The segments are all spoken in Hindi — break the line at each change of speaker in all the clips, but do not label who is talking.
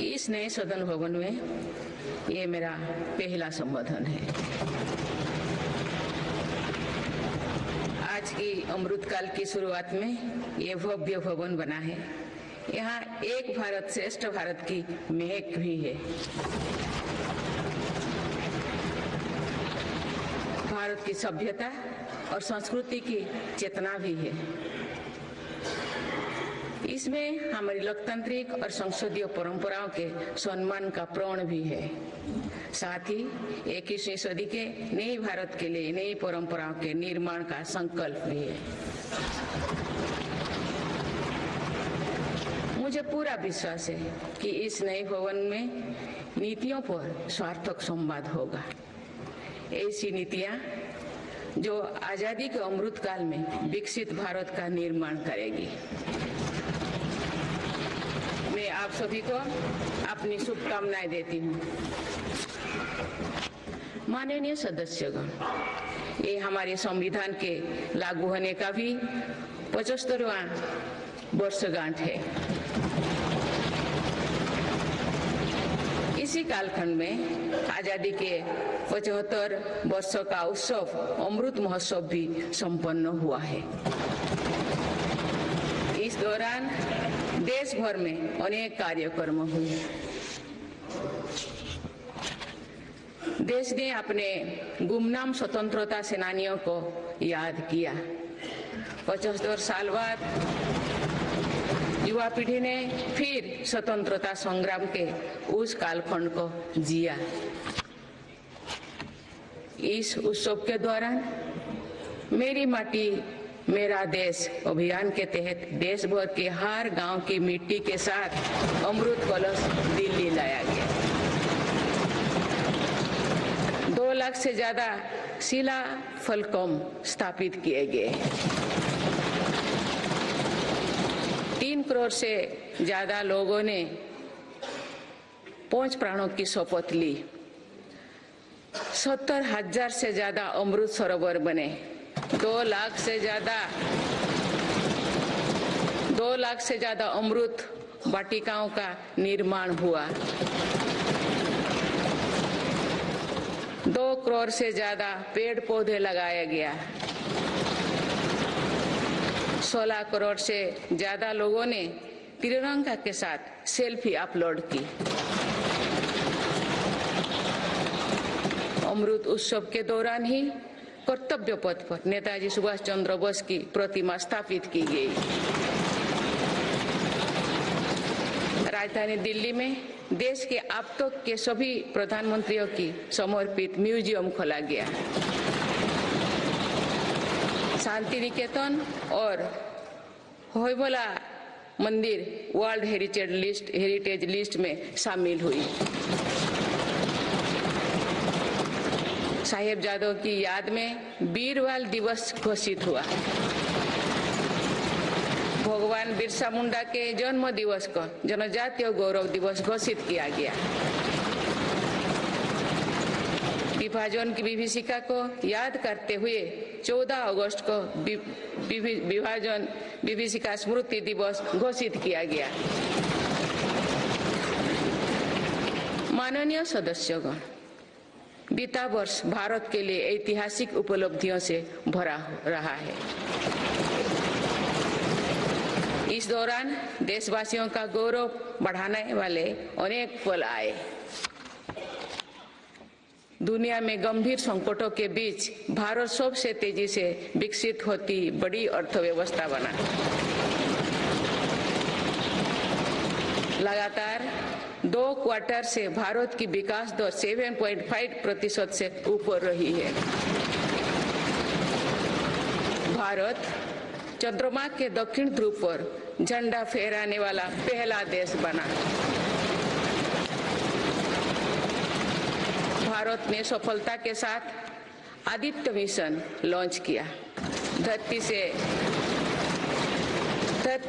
इस नए सदन भवन में ये मेरा पहला संबोधन है। आज की अमृतकाल की शुरुआत में ये भव्य भवन बना है। यहाँ एक भारत श्रेष्ठ भारत की महक भी है। भारत की सभ्यता और संस्कृति की चेतना भी है। इसमें हमारी लोकतांत्रिक और संसदीय परंपराओं के सम्मान का प्रण भी है। साथ ही 21वीं सदी के नए भारत के लिए नई परंपराओं के निर्माण का संकल्प भी है। मुझे पूरा विश्वास है कि इस नए भवन में नीतियों पर सार्थक संवाद होगा। ऐसी नीतियां जो आजादी के अमृत काल में विकसित भारत का निर्माण करेगी। मैं आप सभी को अपनी शुभकामनाएं देती हूँ। माननीय सदस्यगण, ये हमारे संविधान के लागू होने का भी 75वां वर्षगांठ है। इसी कालखंड में आजादी के 75 वर्षों का उत्सव अमृत महोत्सव भी संपन्न हुआ है। इस दौरान देश भर में अनेक कार्यक्रम हुए। देश ने अपने गुमनाम स्वतंत्रता सेनानियों को याद किया। 75 साल बाद युवा पीढ़ी ने फिर स्वतंत्रता संग्राम के उस कालखंड को जिया। इस उत्सव के दौरान मेरी माटी मेरा देश अभियान के तहत देश भर के हर गांव की मिट्टी के साथ अमृत कलश दिल्ली लाया गया। 2 लाख से ज्यादा शिला फलकों स्थापित किए गए। 3 करोड़ से ज्यादा लोगों ने 5 प्राणों की शपथ ली। 70,000 से ज्यादा अमृत सरोवर बने। 2 लाख से ज्यादा अमृत वाटिकाओं का निर्माण हुआ। 2 करोड़ से ज्यादा पेड़ पौधे लगाया गया। 16 करोड़ से ज्यादा लोगों ने तिरंगा के साथ सेल्फी अपलोड की। अमृत उत्सव के दौरान ही कर्तव्य पथ पर नेताजी सुभाष चंद्र बोस की प्रतिमा स्थापित की गई। राजधानी दिल्ली में देश के अब तक के सभी प्रधानमंत्रियों की समर्पित म्यूजियम खोला गया। शांति निकेतन और होयबला मंदिर वर्ल्ड हेरिटेज लिस्ट में शामिल हुई। साहिबजादों की याद में वीरवाल दिवस घोषित हुआ। भगवान बिरसा मुंडा के जन्म दिवस को जनजातीय गौरव दिवस घोषित किया गया। विभाजन की विभीषिका को याद करते हुए 14 अगस्त को विभाजन विभीषिका स्मृति दिवस घोषित किया गया। माननीय सदस्यगण, बीता वर्ष भारत के लिए ऐतिहासिक उपलब्धियों से भरा रहा है। इस दौरान देशवासियों का गौरव बढ़ाने वाले अनेक पल आए। दुनिया में गंभीर संकटों के बीच भारत सबसे तेजी से विकसित होती बड़ी अर्थव्यवस्था बना। लगातार 2 क्वार्टर से भारत की विकास दर 7.5% से ऊपर रही है। भारत चंद्रमा के दक्षिण ध्रुव पर झंडा फहराने वाला पहला देश बना। भारत ने सफलता के साथ आदित्य मिशन लॉन्च किया। धरती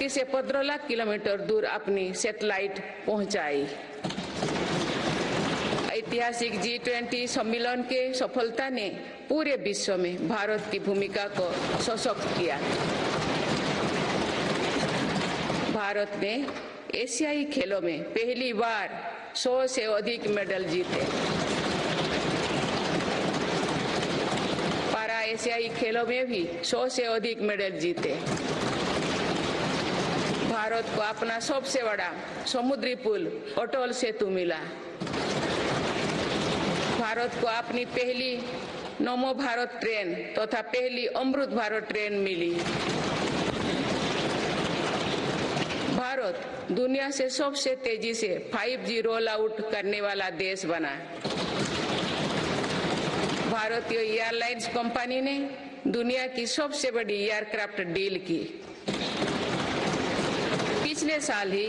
से 15 लाख किलोमीटर दूर अपनी सैटेलाइट पहुंचाई। ऐतिहासिक G20 सम्मेलन के सफलता ने पूरे विश्व में भारत की भूमिका को सशक्त किया। भारत ने एशियाई खेलों में पहली बार 100 से अधिक मेडल जीते। पारा एशियाई खेलों में भी 100 से अधिक मेडल जीते। भारत को अपना सबसे बड़ा समुद्री पुल अटल सेतु मिला। भारत को अपनी पहली नमो भारत ट्रेन तथा पहली अमृत भारत ट्रेन मिली। भारत दुनिया से सबसे तेजी से 5G रोल आउट करने वाला देश बना। भारतीय एयरलाइंस कंपनी ने दुनिया की सबसे बड़ी एयरक्राफ्ट डील की। पिछले साल ही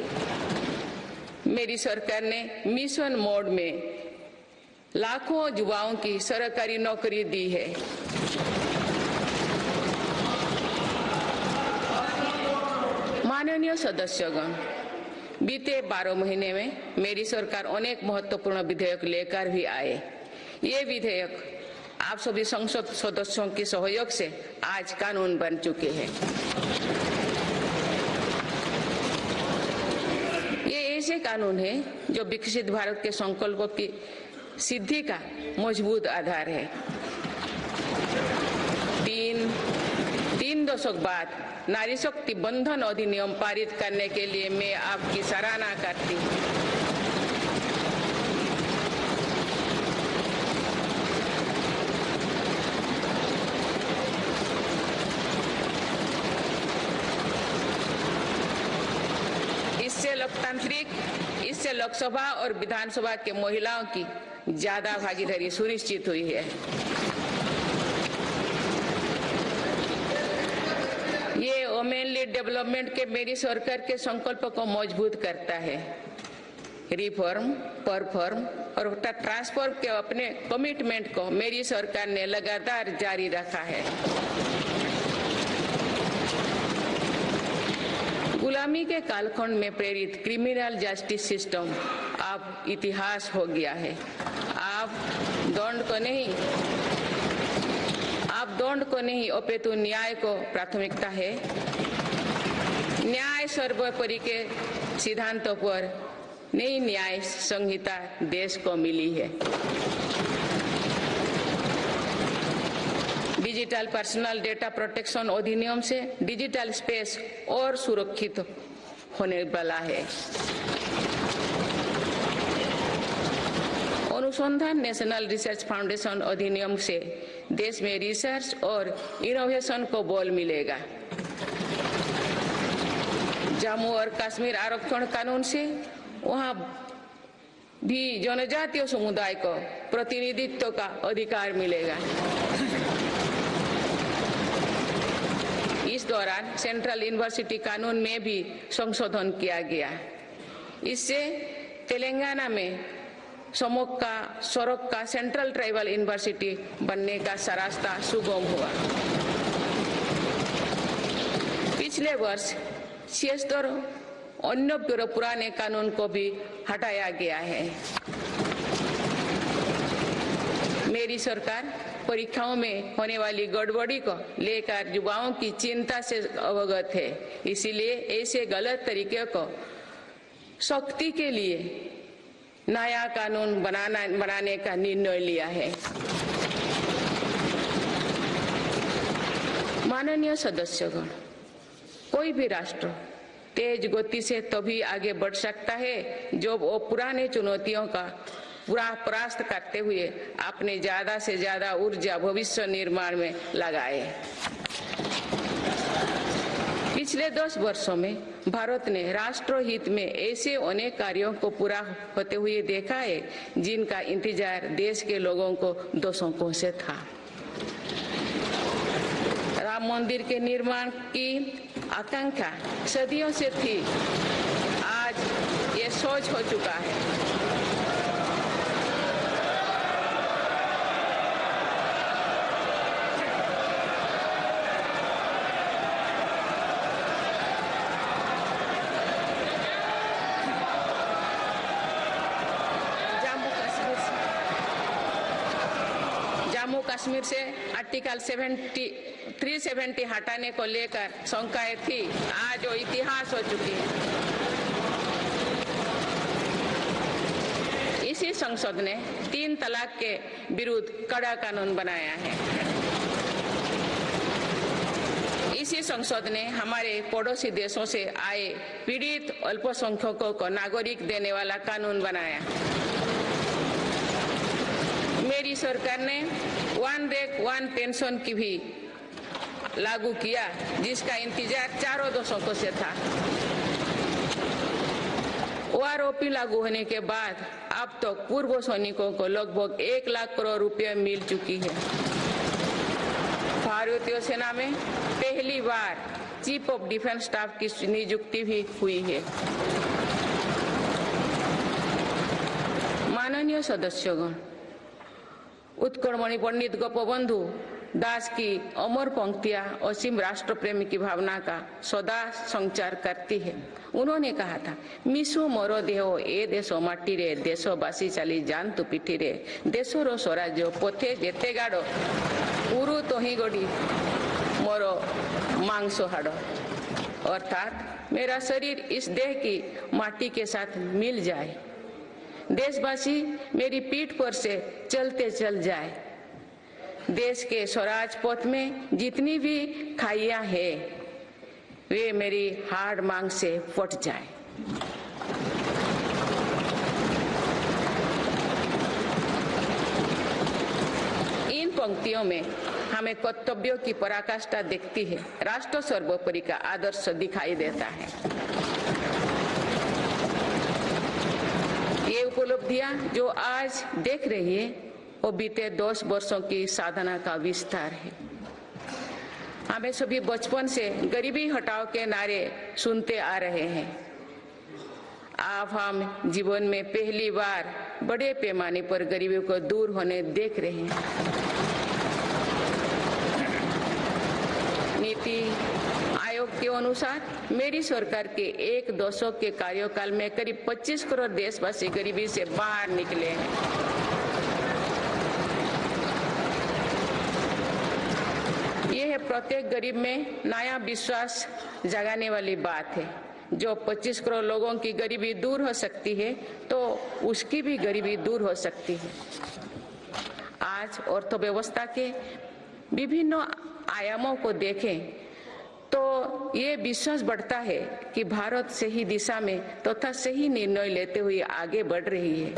मेरी सरकार ने मिशन मोड में लाखों युवाओं की सरकारी नौकरी दी है। माननीय सदस्यगण, बीते 12 महीने में मेरी सरकार अनेक महत्वपूर्ण विधेयक लेकर भी आए। ये विधेयक आप सभी संसद सदस्यों के सहयोग से आज कानून बन चुके हैं। ये ऐसे कानून हैं जो विकसित भारत के संकल्पों की सिद्धि का मजबूत आधार है। तीन दशक बाद नारी शक्ति बंधन अधिनियम पारित करने के लिए मैं आपकी सराहना करती हूँ। इससे लोकसभा और विधानसभा के महिलाओं की ज्यादा भागीदारी सुनिश्चित हुई है। ये वुमेन लीड डेवलपमेंट के मेरी सरकार के संकल्प को मजबूत करता है। रिफॉर्म, परफॉर्म और ट्रांसफॉर्म के अपने कमिटमेंट को मेरी सरकार ने लगातार जारी रखा है। गुलामी के कालखंड में प्रेरित क्रिमिनल जस्टिस सिस्टम अब इतिहास हो गया है। आप दंड को नहीं अपितु न्याय को प्राथमिकता है। न्याय सर्वोपरि के सिद्धांतों पर नई न्याय संहिता देश को मिली है। डिजिटल पर्सनल डेटा प्रोटेक्शन अधिनियम से डिजिटल स्पेस और सुरक्षित होने वाला है। अनुसंधान नेशनल रिसर्च फाउंडेशन अधिनियम से देश में रिसर्च और इनोवेशन को बल मिलेगा। जम्मू और कश्मीर आरक्षण कानून से वहां भी जनजातीय समुदाय को प्रतिनिधित्व का अधिकार मिलेगा। इस दौरान सेंट्रल यूनिवर्सिटी कानून में भी संशोधन किया गया। इससे तेलंगाना में सरोक का सेंट्रल ट्राइबल यूनिवर्सिटी बनने का रास्ता सुगम हुआ। पिछले वर्ष 76 अन्य पुराने कानून को भी हटाया गया है। मेरी सरकार परीक्षाओं में होने वाली गड़बड़ी को लेकर युवाओं की चिंता से अवगत है। इसीलिए ऐसे गलत तरीके को सख्ती के लिए नया कानून बनाने का निर्णय लिया है। माननीय सदस्यगण, कोई भी राष्ट्र तेज गति से तभी आगे बढ़ सकता है जब वो पुराने चुनौतियों का पूरा परास्त करते हुए अपने ज्यादा से ज्यादा ऊर्जा भविष्य निर्माण में लगाए। पिछले 10 वर्षों में भारत ने राष्ट्रहित में ऐसे अनेक कार्यों को पूरा होते हुए देखा है जिनका इंतजार देश के लोगों को दशकों से था। राम मंदिर के निर्माण की आकांक्षा सदियों से थी, आज ये सोच हो चुका है। जम्मू कश्मीर से आर्टिकल 370 हटाने को लेकर शंकाएं थी, आज वो इतिहास हो चुकी है। इसी संसद ने 3 तलाक के विरुद्ध कड़ा कानून बनाया है। इसी संसद ने हमारे पड़ोसी देशों से आए पीड़ित अल्पसंख्यकों को नागरिक देने वाला कानून बनाया। मेरी सरकार ने वन रैंक वन पेंशन की भी लागू किया, जिसका इंतजार 4 दशकों से था। ओआरओपी लागू होने के बाद अब तक पूर्व सैनिकों को लगभग 1 लाख करोड़ रुपए मिल चुकी है। भारतीय सेना में पहली बार चीफ ऑफ डिफेंस स्टाफ की नियुक्ति भी हुई है। माननीय सदस्यगण, उत्कलमणि पंडित गोपबंधु दास की अमर पंक्तियां असीम राष्ट्र प्रेम की भावना का सदा संचार करती है। उन्होंने कहा था, मिसु मोर देह ए देश माटी रे, देशवासी चली जानतु पिठी रे, देशर स्वराज्य पथे जेते गाड़, उरु तही गड़ी मोर मांस हाड़। अर्थात मेरा शरीर इस देह की माटी के साथ मिल जाए, देशवासी मेरी पीठ पर से चलते चल जाए, देश के स्वराज पथ में जितनी भी खाइयां हैं वे मेरी हाड़ मांग से फट जाए। इन पंक्तियों में हमें कर्तव्यों की पराकाष्ठा दिखती है, राष्ट्र सर्वोपरि का आदर्श दिखाई देता है। ये उपलब्धियां जो आज देख रही है वो बीते 10 वर्षों की साधना का विस्तार है। हमें सभी बचपन से गरीबी हटाओ के नारे सुनते आ रहे हैं। अब हम जीवन में पहली बार बड़े पैमाने पर गरीबी को दूर होने देख रहे हैं। नीति आयोग के अनुसार मेरी सरकार के 1 दशक के कार्यकाल में करीब 25 करोड़ देशवासी गरीबी से बाहर निकले हैं। यह प्रत्येक गरीब में नया विश्वास जगाने वाली बात है। जो 25 करोड़ लोगों की गरीबी दूर हो सकती है तो उसकी भी गरीबी दूर हो सकती है। आज अर्थव्यवस्था के विभिन्न आयामों को देखें तो ये विश्वास बढ़ता है कि भारत सही दिशा में तथा सही निर्णय लेते हुए आगे बढ़ रही है।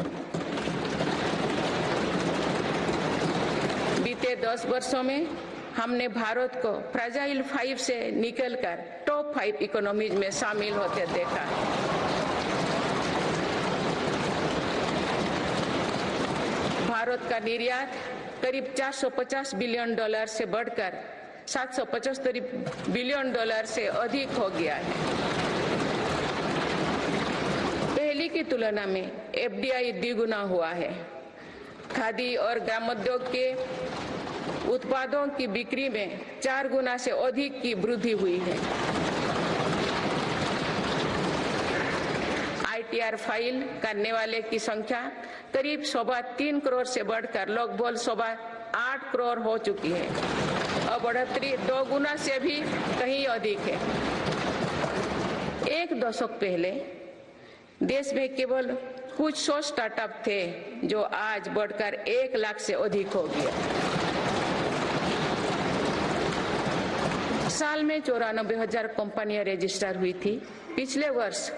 बीते 10 वर्षों में हमने भारत को फ्रेजाइल 5 से निकलकर टॉप 5 इकोनॉमीज में शामिल होते देखा है। भारत का निर्यात करीब $450 बिलियन से बढ़कर $775 बिलियन से अधिक हो गया है। पहले की तुलना में एफडीआई द्विगुना हुआ है। खादी और ग्रामोद्योग के उत्पादों की बिक्री में 4 गुना से अधिक की वृद्धि हुई है। आईटीआर फाइल करने वाले की संख्या करीब 3.25 करोड़ से बढ़कर लगभग 8.25 करोड़ हो चुकी है और बढ़ोतरी 2 गुना से भी कहीं अधिक है। 1 दशक पहले देश में केवल कुछ 100 स्टार्टअप थे जो आज बढ़कर 1 लाख से अधिक हो गया। साल में 94,000 कंपनियां रजिस्टर हुई थी। पिछले वर्ष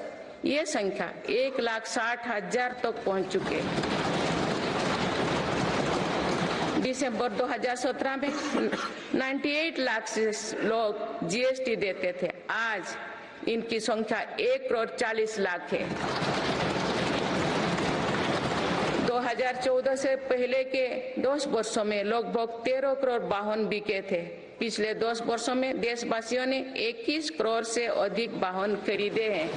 ये संख्या 1,60,000 तक पहुंच चुके। दिसंबर 2017 में 98 लाख से लोग जीएसटी देते थे। आज इनकी संख्या 1,40,00,000 है। 2014 से पहले के 10 वर्षों में लगभग 13 करोड़ वाहन बिके थे। पिछले 10 वर्षों में देशवासियों ने 21 करोड़ से अधिक वाहन खरीदे हैं।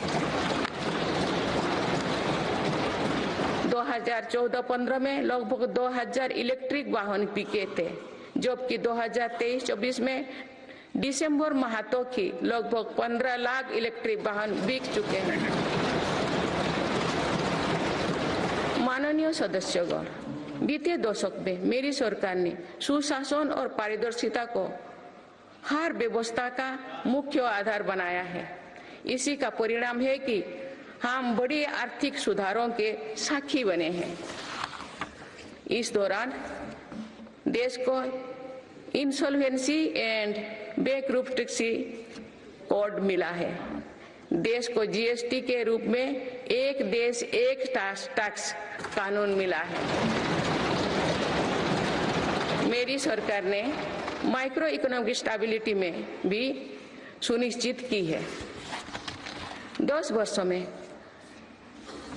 2014-15 में लगभग 2000 इलेक्ट्रिक वाहन बिके थे, जबकि 2023-24 में दिसंबर माह तक ही लगभग 15 लाख इलेक्ट्रिक वाहन बिक चुके हैं। माननीय सदस्यगण, बीते दशक में मेरी सरकार ने सुशासन और पारदर्शिता को हर व्यवस्था का मुख्य आधार बनाया है। इसी का परिणाम है कि हम बड़ी आर्थिक सुधारों के साक्षी बने हैं। इस दौरान देश को इंसॉल्वेंसी एंड बैंकरप्सी कोड मिला है। देश को जीएसटी के रूप में एक देश एक टैक्स कानून मिला है। मेरी सरकार ने माइक्रो इकोनॉमिक स्टेबिलिटी में भी सुनिश्चित की है। 10 वर्षों में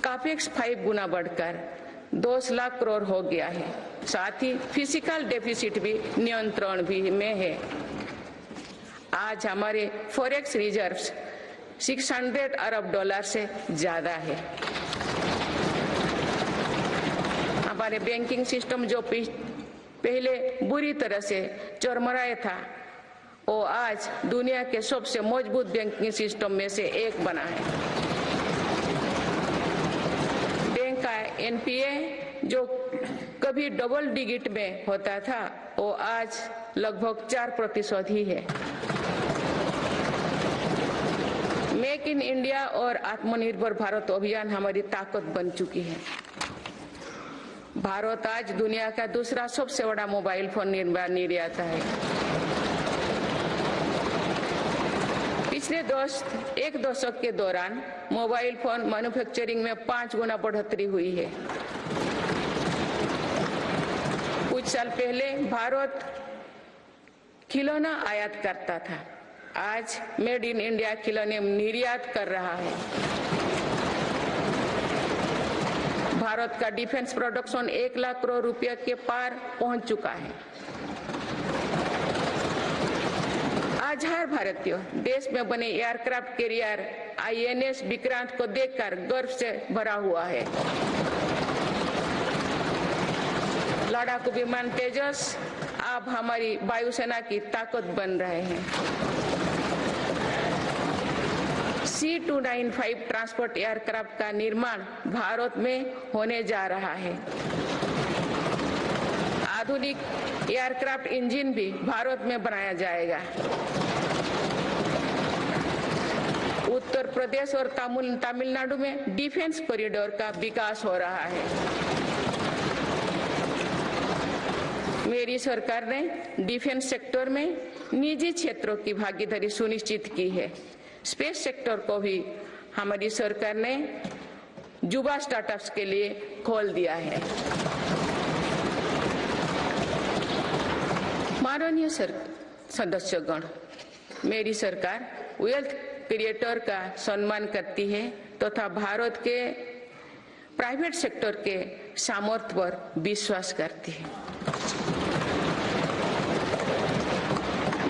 कैपेक्स 5 गुना बढ़कर 2 लाख करोड़ हो गया है। साथ ही फिजिकल डेफिसिट भी नियंत्रण भी में है। आज हमारे फॉरेक्स रिजर्व्स 600 अरब डॉलर से ज्यादा है। हमारे बैंकिंग सिस्टम जो पहले बुरी तरह से चरमराया था, वो आज दुनिया के सबसे मजबूत बैंकिंग सिस्टम में से एक बना है। बैंक का एनपीए जो कभी डबल डिजिट में होता था, वो आज लगभग 4% ही है। मेक इन इंडिया और आत्मनिर्भर भारत अभियान हमारी ताकत बन चुकी है। भारत आज दुनिया का दूसरा सबसे बड़ा मोबाइल फोन निर्माता है। पिछले एक दशक के दौरान मोबाइल फोन मैन्युफैक्चरिंग में 5 गुना बढ़ोतरी हुई है। कुछ साल पहले भारत खिलौना आयात करता था, आज मेड इन इंडिया खिलौने निर्यात कर रहा है। भारत का डिफेंस प्रोडक्शन 1 लाख करोड़ रुपए के पार पहुंच चुका है। आज हर भारतीय देश में बने एयरक्राफ्ट कैरियर आईएनएस विक्रांत को देखकर गर्व से भरा हुआ है। लड़ाकू विमान तेजस अब हमारी वायुसेना की ताकत बन रहे हैं। C295 ट्रांसपोर्ट एयरक्राफ्ट का निर्माण भारत में होने जा रहा है। आधुनिक एयरक्राफ्ट इंजन भी भारत में बनाया जाएगा। उत्तर प्रदेश और तमिलनाडु में डिफेंस कॉरिडोर का विकास हो रहा है। मेरी सरकार ने डिफेंस सेक्टर में निजी क्षेत्रों की भागीदारी सुनिश्चित की है। स्पेस सेक्टर को भी हमारी सरकार ने युवा स्टार्टअप्स के लिए खोल दिया है। माननीय सदस्यगण, मेरी सरकार वेल्थ क्रिएटर का सम्मान करती है तथा भारत के प्राइवेट सेक्टर के सामर्थ्य पर विश्वास करती है।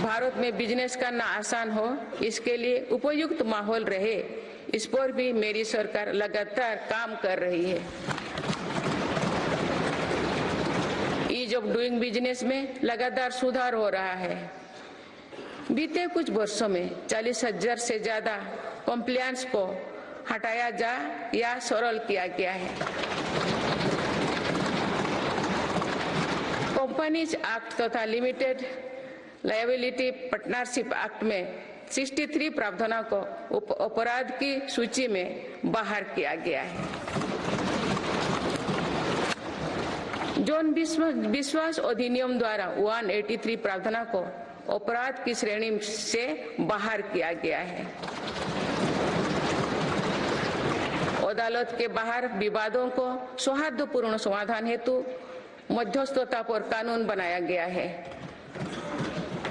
भारत में बिजनेस करना आसान हो, इसके लिए उपयुक्त माहौल रहे, इस पर भी मेरी सरकार लगातार काम कर रही है। ईज ऑफ डूइंग बिजनेस में लगातार सुधार हो रहा है। बीते कुछ वर्षों में 40,000 से ज्यादा कॉम्प्लायंस को हटाया जा या सरल किया गया है। कंपनीज एक्ट तथा लिमिटेड लायबिलिटी पार्टनरशिप एक्ट में 63 प्रावधानों को अपराध की सूची में बाहर किया गया है। जौन विश्वास अधिनियम द्वारा 183 प्रावधानों को अपराध की श्रेणी से बाहर किया गया है। अदालत के बाहर विवादों को सौहार्दपूर्ण समाधान हेतु मध्यस्थता पर कानून बनाया गया है।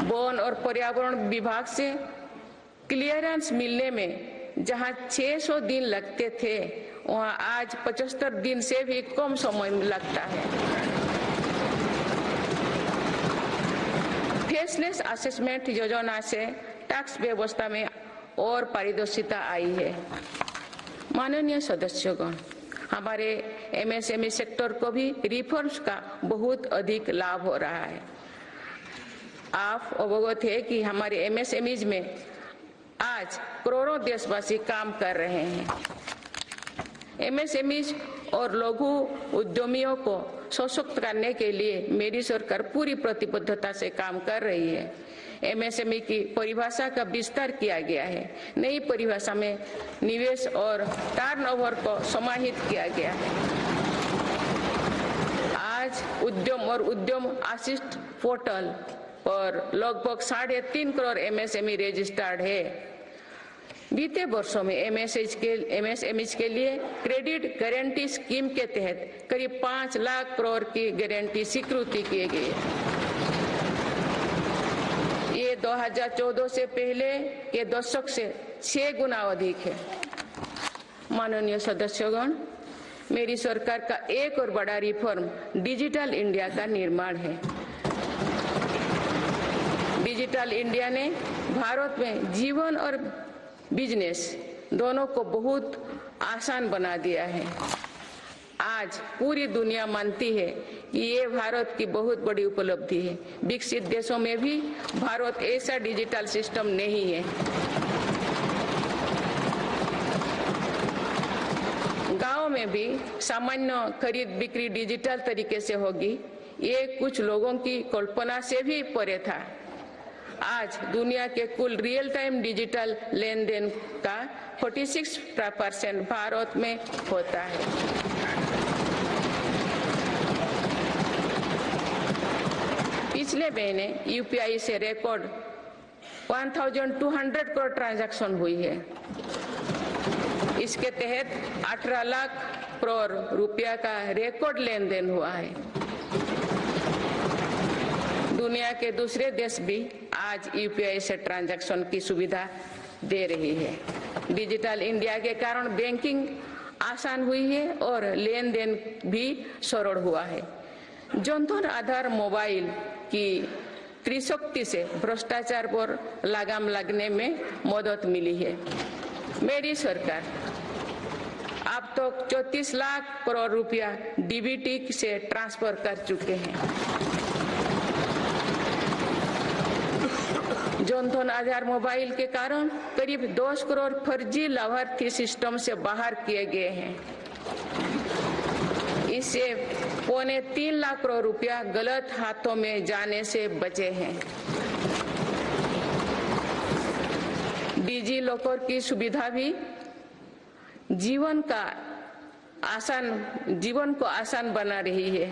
वन और पर्यावरण विभाग से क्लियरेंस मिलने में जहां 600 दिन लगते थे, वहां आज 75 दिन से भी कम समय लगता है। फेसलेस असेसमेंट योजना से टैक्स व्यवस्था में और पारदर्शिता आई है। माननीय सदस्यगण, हमारे एमएसएमई सेक्टर को भी रिफॉर्म्स का बहुत अधिक लाभ हो रहा है। आप अवगत है कि हमारे एमएसएमईज में आज करोड़ों देशवासी काम कर रहे हैं। एमएसएमईज और लघु उद्यमियों को सशक्त करने के लिए मेरी सरकार पूरी प्रतिबद्धता से काम कर रही है। एमएसएमई की परिभाषा का विस्तार किया गया है। नई परिभाषा में निवेश और टर्नओवर को समाहित किया गया है। आज उद्यम और उद्यम असिस्ट पोर्टल पर लगभग 3.5 करोड़ एमएसएमई रजिस्टर्ड है। बीते वर्षों में एमएसएमई के लिए क्रेडिट गारंटी स्कीम के तहत करीब 5 लाख करोड़ की गारंटी स्वीकृति किए गए। ये 2014 से पहले के दशक से 6 गुना अधिक है। माननीय सदस्यगण, मेरी सरकार का एक और बड़ा रिफॉर्म डिजिटल इंडिया का निर्माण है। डिजिटल इंडिया ने भारत में जीवन और बिजनेस दोनों को बहुत आसान बना दिया है। आज पूरी दुनिया मानती है कि ये भारत की बहुत बड़ी उपलब्धि है। विकसित देशों में भी भारत ऐसा डिजिटल सिस्टम नहीं है। गांव में भी सामान्य खरीद बिक्री डिजिटल तरीके से होगी, ये कुछ लोगों की कल्पना से भी परे था। आज दुनिया के कुल रियल टाइम डिजिटल लेन देन का 46% भारत में होता है। पिछले महीने यूपीआई से रिकॉर्ड 1200 करोड़ ट्रांजैक्शन हुई है। इसके तहत 18 लाख करोड़ रुपया का रिकॉर्ड लेन देन हुआ है। दुनिया के दूसरे देश भी आज यूपीआई से ट्रांजैक्शन की सुविधा दे रही है। डिजिटल इंडिया के कारण बैंकिंग आसान हुई है और लेन देन भी सरल हुआ है। जनधन आधार मोबाइल की त्रिशक्ति से भ्रष्टाचार पर लगाम लगने में मदद मिली है। मेरी सरकार अब तक 34 लाख करोड़ रुपया डीबीटी से ट्रांसफर कर चुके हैं। जनधन आधार मोबाइल के कारण करीब 10 करोड़ फर्जी लाभार्थी सिस्टम से बाहर किए गए हैं। इससे 3.25 लाख करोड़ रुपया गलत हाथों में जाने से बचे हैं। डिजी लॉकर की सुविधा भी जीवन को आसान बना रही है।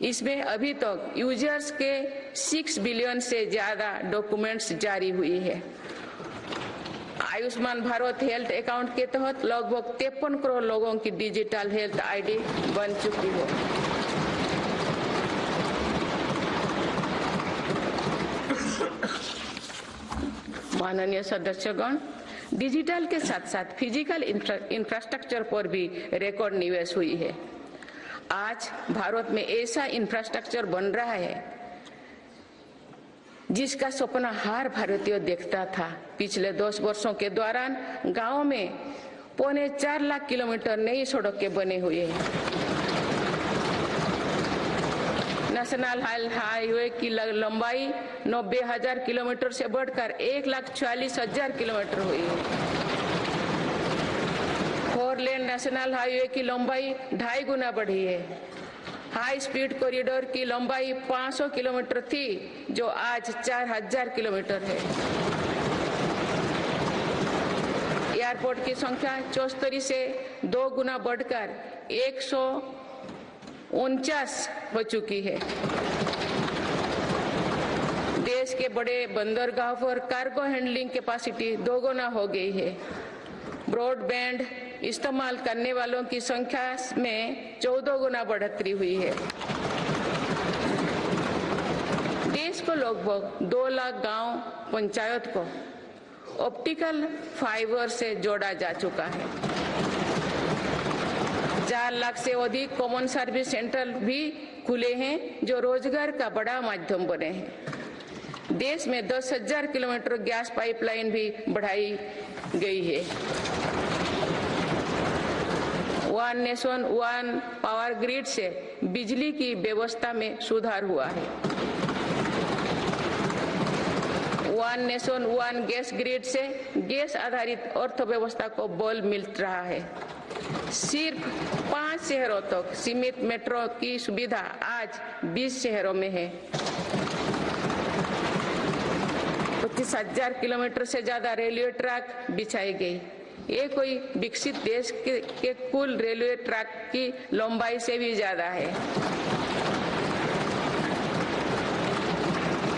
इसमें अभी तक यूजर्स के 6 बिलियन से ज्यादा डॉक्यूमेंट्स जारी हुई है। आयुष्मान भारत हेल्थ अकाउंट के तहत लगभग 53 करोड़ लोगों की डिजिटल हेल्थ आईडी बन चुकी है। माननीय सदस्यगण, डिजिटल के साथ साथ फिजिकल इंफ्रास्ट्रक्चर पर भी रिकॉर्ड निवेश हुई है। आज भारत में ऐसा इंफ्रास्ट्रक्चर बन रहा है जिसका सपना हर भारतीय देखता था। पिछले 10 वर्षों के दौरान गांव में 4.25 लाख किलोमीटर नई सड़कें बने हुए हैं। नेशनल हाईवे की लंबाई 90,000 किलोमीटर से बढ़कर 1,40,000 किलोमीटर हुई है। 4 लेन नेशनल हाईवे की लंबाई 2.5 गुना बढ़ी है। हाई स्पीड कॉरिडोर की लंबाई 500 किलोमीटर थी, जो आज 4,000 किलोमीटर है। एयरपोर्ट की संख्या 74 से 2 गुना बढ़कर 149 हो चुकी है। देश के बड़े बंदरगाह पर कार्गो हैंडलिंग कैपेसिटी 2 गुना हो गई है। ब्रॉडबैंड इस्तेमाल करने वालों की संख्या में 14 गुना बढ़ोतरी हुई है। देश को लगभग 2 लाख गांव पंचायत को ऑप्टिकल फाइबर से जोड़ा जा चुका है। 4 लाख से अधिक कॉमन सर्विस सेंटर भी खुले हैं, जो रोजगार का बड़ा माध्यम बने हैं। देश में 10,000 किलोमीटर गैस पाइपलाइन भी बढ़ाई गई है। One nation one power grid से बिजली की व्यवस्था में सुधार हुआ है। One nation one gas grid से गैस आधारित अर्थव्यवस्था को बल मिल रहा है। सिर्फ 5 शहरों तक सीमित मेट्रो की सुविधा आज 20 शहरों में है। 35,000 किलोमीटर से ज्यादा रेलवे ट्रैक बिछाई गई। ये कोई विकसित देश के कुल रेलवे ट्रैक की लंबाई से भी ज्यादा है।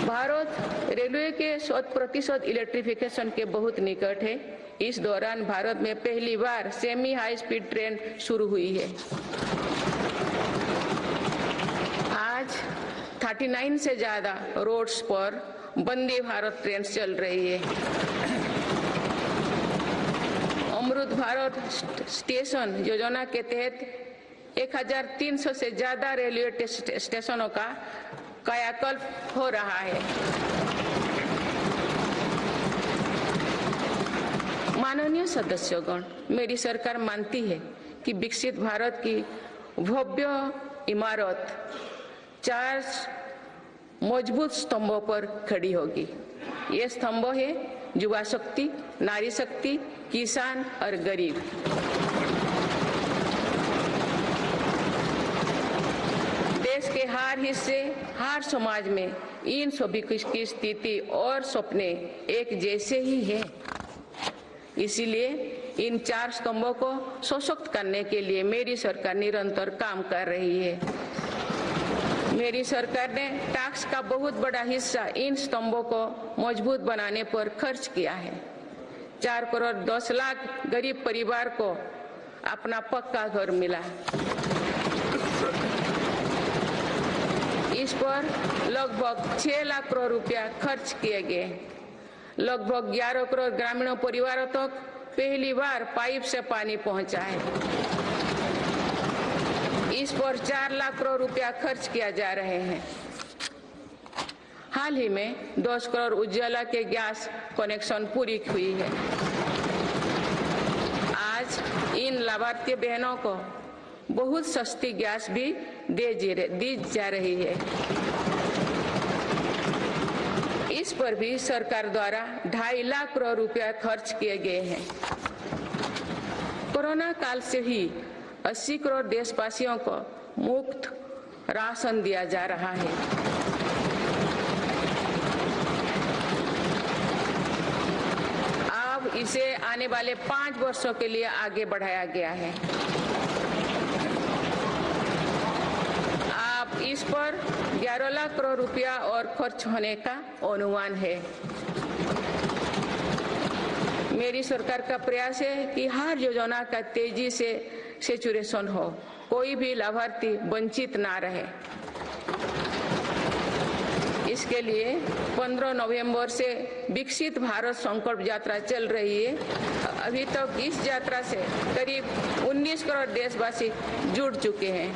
भारत रेलवे के 100% इलेक्ट्रिफिकेशन के बहुत निकट है। इस दौरान भारत में पहली बार सेमी हाई स्पीड ट्रेन शुरू हुई है। आज 39 से ज्यादा रोड्स पर वंदे भारत ट्रेन चल रही है। अमृत भारत स्टेशन योजना के तहत 1300 से ज्यादा रेलवे स्टेशनों का कायाकल्प हो रहा है। माननीय सदस्यगण, मेरी सरकार मानती है कि विकसित भारत की भव्य इमारत 4 मजबूत स्तंभों पर खड़ी होगी। ये स्तंभ है युवा शक्ति, नारी शक्ति, किसान और गरीब। देश के हर हिस्से, हर समाज में इन सभी की स्थिति और सपने एक जैसे ही है। इसीलिए इन 4 स्तंभों को सशक्त करने के लिए मेरी सरकार निरंतर काम कर रही है। मेरी सरकार ने टैक्स का बहुत बड़ा हिस्सा इन स्तंभों को मजबूत बनाने पर खर्च किया है। 4 करोड़ 10 लाख गरीब परिवार को अपना पक्का घर मिला। इस पर लगभग 6 लाख करोड़ रुपया खर्च किए गए। लगभग 11 करोड़ ग्रामीण परिवारों तक पहली बार पाइप से पानी पहुंचा है। इस पर 4 लाख करोड़ रुपया खर्च किया जा रहे हैं। हाल ही में 10 करोड़ उज्ज्वला के गैस कनेक्शन पूरी हुई है। आज इन लाभार्थी बहनों को बहुत सस्ती गैस भी दी जा रही है। इस पर भी सरकार द्वारा 2.5 लाख करोड़ रुपया खर्च किए गए हैं। कोरोना काल से ही 80 करोड़ देशवासियों को मुफ्त राशन दिया जा रहा है। अब इसे आने वाले 5 वर्षों के लिए आगे बढ़ाया गया है। अब इस पर 11 लाख करोड़ रुपया और खर्च होने का अनुमान है। मेरी सरकार का प्रयास है कि हर योजना का तेजी से सैचुरेशन हो, कोई भी लाभार्थी वंचित ना रहे। इसके लिए 15 नवंबर से विकसित भारत संकल्प यात्रा चल रही है। अभी तक इस यात्रा से करीब 19 करोड़ देशवासी जुड़ चुके हैं।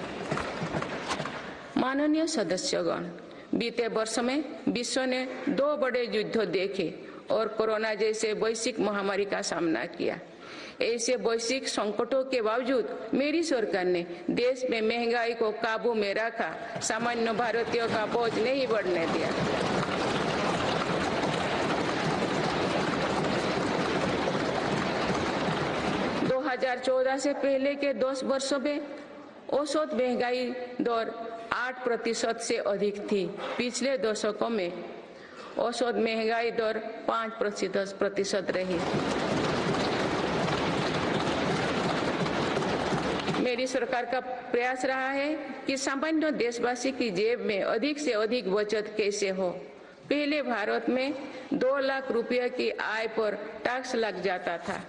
माननीय सदस्यगण, बीते वर्ष में विश्व ने 2 बड़े युद्ध देखे और कोरोना जैसे वैश्विक महामारी का सामना किया। ऐसे वैश्विक संकटों के बावजूद मेरी सरकार ने देश में महंगाई को काबू में रखा, सामान्य भारतीयों का बोझ नहीं बढ़ने दिया। दो 2014 से पहले के 10 वर्षों में औसत महंगाई दर 8% से अधिक थी। पिछले दशकों में औसत महंगाई दर 5% रही। मेरी सरकार का प्रयास रहा है कि सामान्य देशवासी की जेब में अधिक से अधिक बचत कैसे हो। पहले भारत में 2 लाख रुपए की आय पर टैक्स लग जाता था।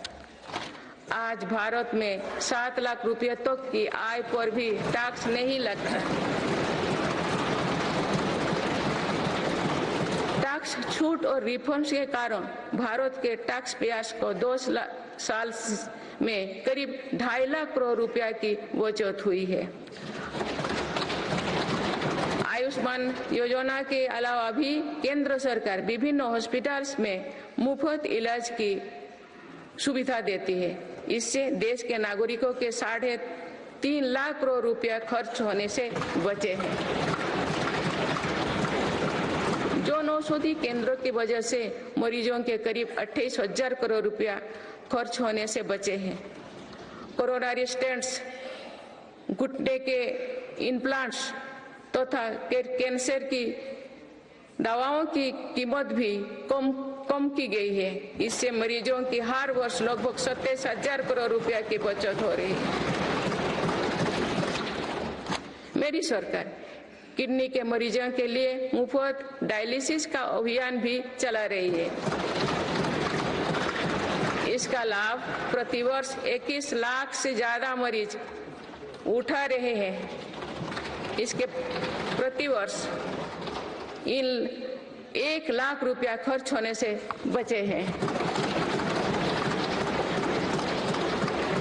आज भारत में 7 लाख रुपए तक की आय पर भी टैक्स नहीं लगता। टैक्स छूट और रिफंड्स के कारण भारत के टैक्स पेयर्स को 2 साल में करीब 2.5 लाख करोड़ रुपया की बचत हुई है। आयुष्मान योजना के अलावा भी केंद्र सरकार विभिन्न हॉस्पिटल्स में मुफ्त इलाज की सुविधा देती है। इससे देश के नागरिकों के 3.5 लाख करोड़ रुपया खर्च होने से बचे हैं। जन औषधि केंद्रों की वजह से मरीजों के करीब 28,000 करोड़ रुपया खर्च होने से बचे हैं। कोरोनरी स्टेंट्स, घुटने के इम्प्लांट्स तथा कैंसर की दवाओं की कीमत भी कम कम की गई है। इससे मरीजों की हर वर्ष लगभग 27,000 करोड़ रुपया की बचत हो रही है। मेरी सरकार किडनी के मरीजों के लिए मुफ्त डायलिसिस का अभियान भी चला रही है। इसका लाभ प्रतिवर्ष 21 लाख से ज्यादा मरीज उठा रहे हैं। इसके प्रतिवर्ष इन 1 लाख रुपया खर्च होने से बचे हैं।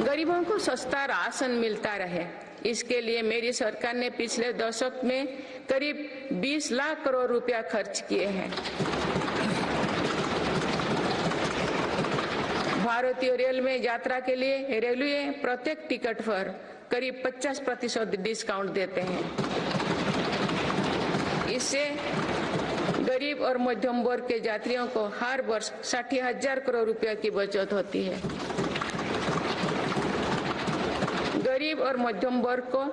गरीबों को सस्ता राशन मिलता रहे, इसके लिए मेरी सरकार ने पिछले दशक में करीब 20 लाख करोड़ रुपया खर्च किए हैं। भारतीय रेल में यात्रा के लिए रेलवे प्रत्येक टिकट पर करीब 50% डिस्काउंट देते हैं। इससे गरीब और मध्यम वर्ग के यात्रियों को हर वर्ष 60,000 करोड़ रुपया की बचत होती है। गरीब और मध्यम वर्ग को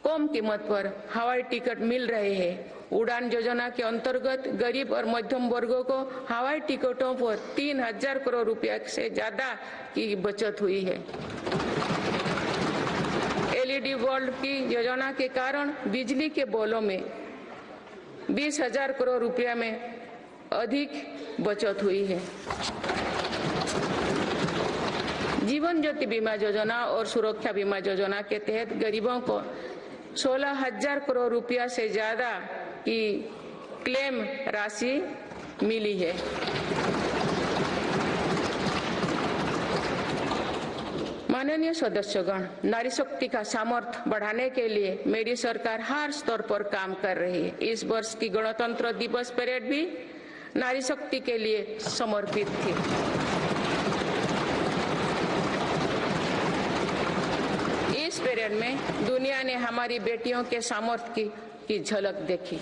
कम कीमत पर हवाई टिकट मिल रहे हैं। उड़ान योजना के अंतर्गत गरीब और मध्यम वर्गों को हवाई टिकटों पर 3,000 करोड़ रुपया से ज्यादा की बचत हुई है। LED बल्ब की योजना के कारण बिजली के बिलों में 20,000 करोड़ रुपया में अधिक बचत हुई है। जीवन ज्योति बीमा योजना और सुरक्षा बीमा योजना के तहत गरीबों को 16,000 करोड़ रुपया से ज्यादा की क्लेम राशि मिली है। माननीय सदस्यगण, नारी शक्ति का सामर्थ्य बढ़ाने के लिए मेरी सरकार हर स्तर पर काम कर रही है। इस वर्ष की गणतंत्र दिवस परेड भी नारी शक्ति के लिए समर्पित थी। इस परेड में दुनिया ने हमारी बेटियों के सामर्थ्य की झलक देखी।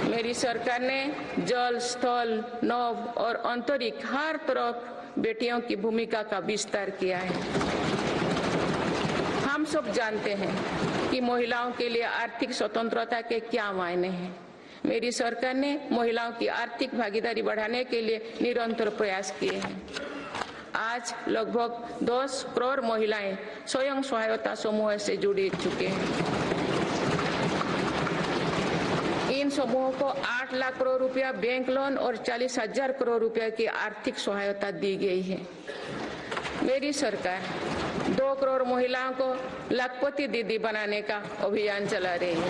मेरी सरकार ने जल, स्थल, नभ और अंतरिक्ष हर तरफ बेटियों की भूमिका का विस्तार किया है। हम सब जानते हैं कि महिलाओं के लिए आर्थिक स्वतंत्रता के क्या मायने हैं। मेरी सरकार ने महिलाओं की आर्थिक भागीदारी बढ़ाने के लिए निरंतर प्रयास किए हैं। आज लगभग 10 करोड़ महिलाएं स्वयं सहायता समूह से जुड़ चुके हैं। इन समूहों को 8 लाख करोड़ रुपया बैंक लोन और 40,000 करोड़ रुपया की आर्थिक सहायता दी गई है। मेरी सरकार 2 करोड़ महिलाओं को लाखपति दीदी बनाने का अभियान चला रही है।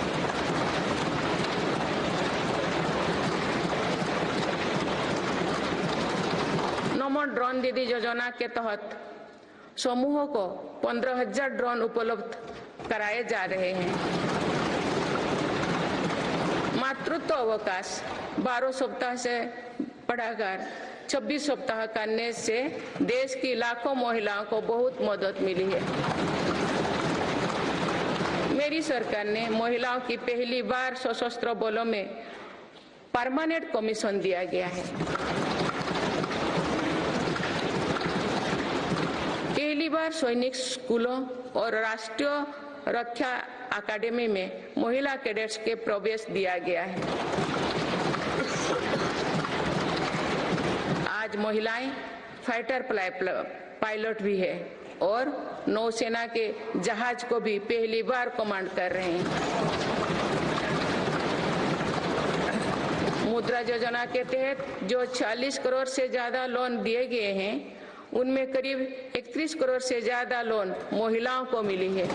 नमो ड्रोन दीदी योजना के तहत समूहों को 15,000 ड्रोन उपलब्ध कराए जा रहे हैं। मातृत्व अवकाश 12 सप्ताह से बढ़ाकर 26 सप्ताह करने से देश की लाखों महिलाओं को बहुत मदद मिली है। मेरी सरकार ने महिलाओं की पहली बार सशस्त्र बलों में परमानेंट कमीशन दिया गया है। पहली बार सैनिक स्कूलों और राष्ट्रीय रक्षा अकादमी में महिला कैडेट्स के प्रवेश दिया गया है। आज महिलाएं फाइटर पायलट भी है और नौसेना के जहाज को भी पहली बार कमांड कर रहे हैं। मुद्रा योजना के तहत जो 40 करोड़ से ज्यादा लोन दिए गए हैं, उनमें करीब 31 करोड़ से ज्यादा लोन महिलाओं को मिली है।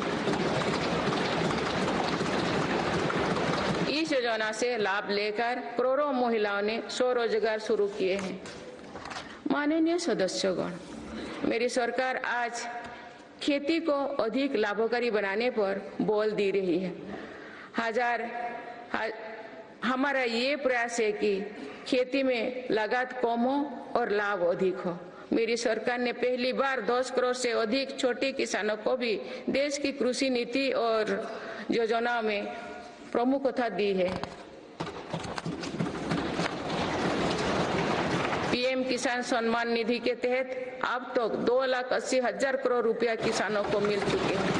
इस योजना से लाभ लेकर करोड़ों महिलाओं ने स्वरोजगार शुरू किए हैं। माननीय सदस्यगण, मेरी सरकार आज खेती को अधिक लाभकारी बनाने पर बल दे रही है। हमारा ये प्रयास है कि खेती में लागत कम हो और लाभ अधिक हो। मेरी सरकार ने पहली बार 10 करोड़ से अधिक छोटे किसानों को भी देश की कृषि नीति और योजनाओं में प्रमुखता दी है। पीएम किसान सम्मान निधि के तहत अब तक 2,80,000 करोड़ रुपया किसानों को मिल चुके हैं।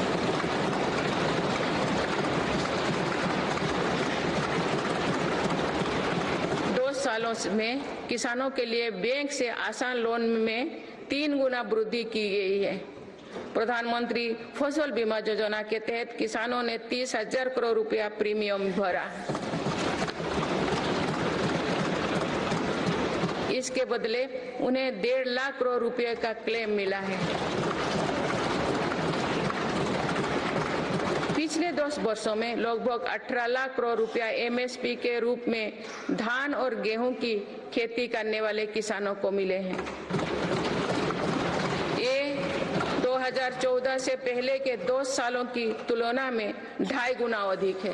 सालों में किसानों के लिए बैंक से आसान लोन में 3 गुना वृद्धि की गई है। प्रधानमंत्री फसल बीमा योजना के तहत किसानों ने 30,000 करोड़ रुपया प्रीमियम भरा। इसके बदले उन्हें 1.5 लाख करोड़ रुपए का क्लेम मिला है। पिछले 10 वर्षों में लगभग 18 लाख करोड़ रुपया एमएसपी के रूप में धान और गेहूं की खेती करने वाले किसानों को मिले हैं। ये 2014 से पहले के 2 सालों की तुलना में 2.5 गुना अधिक है।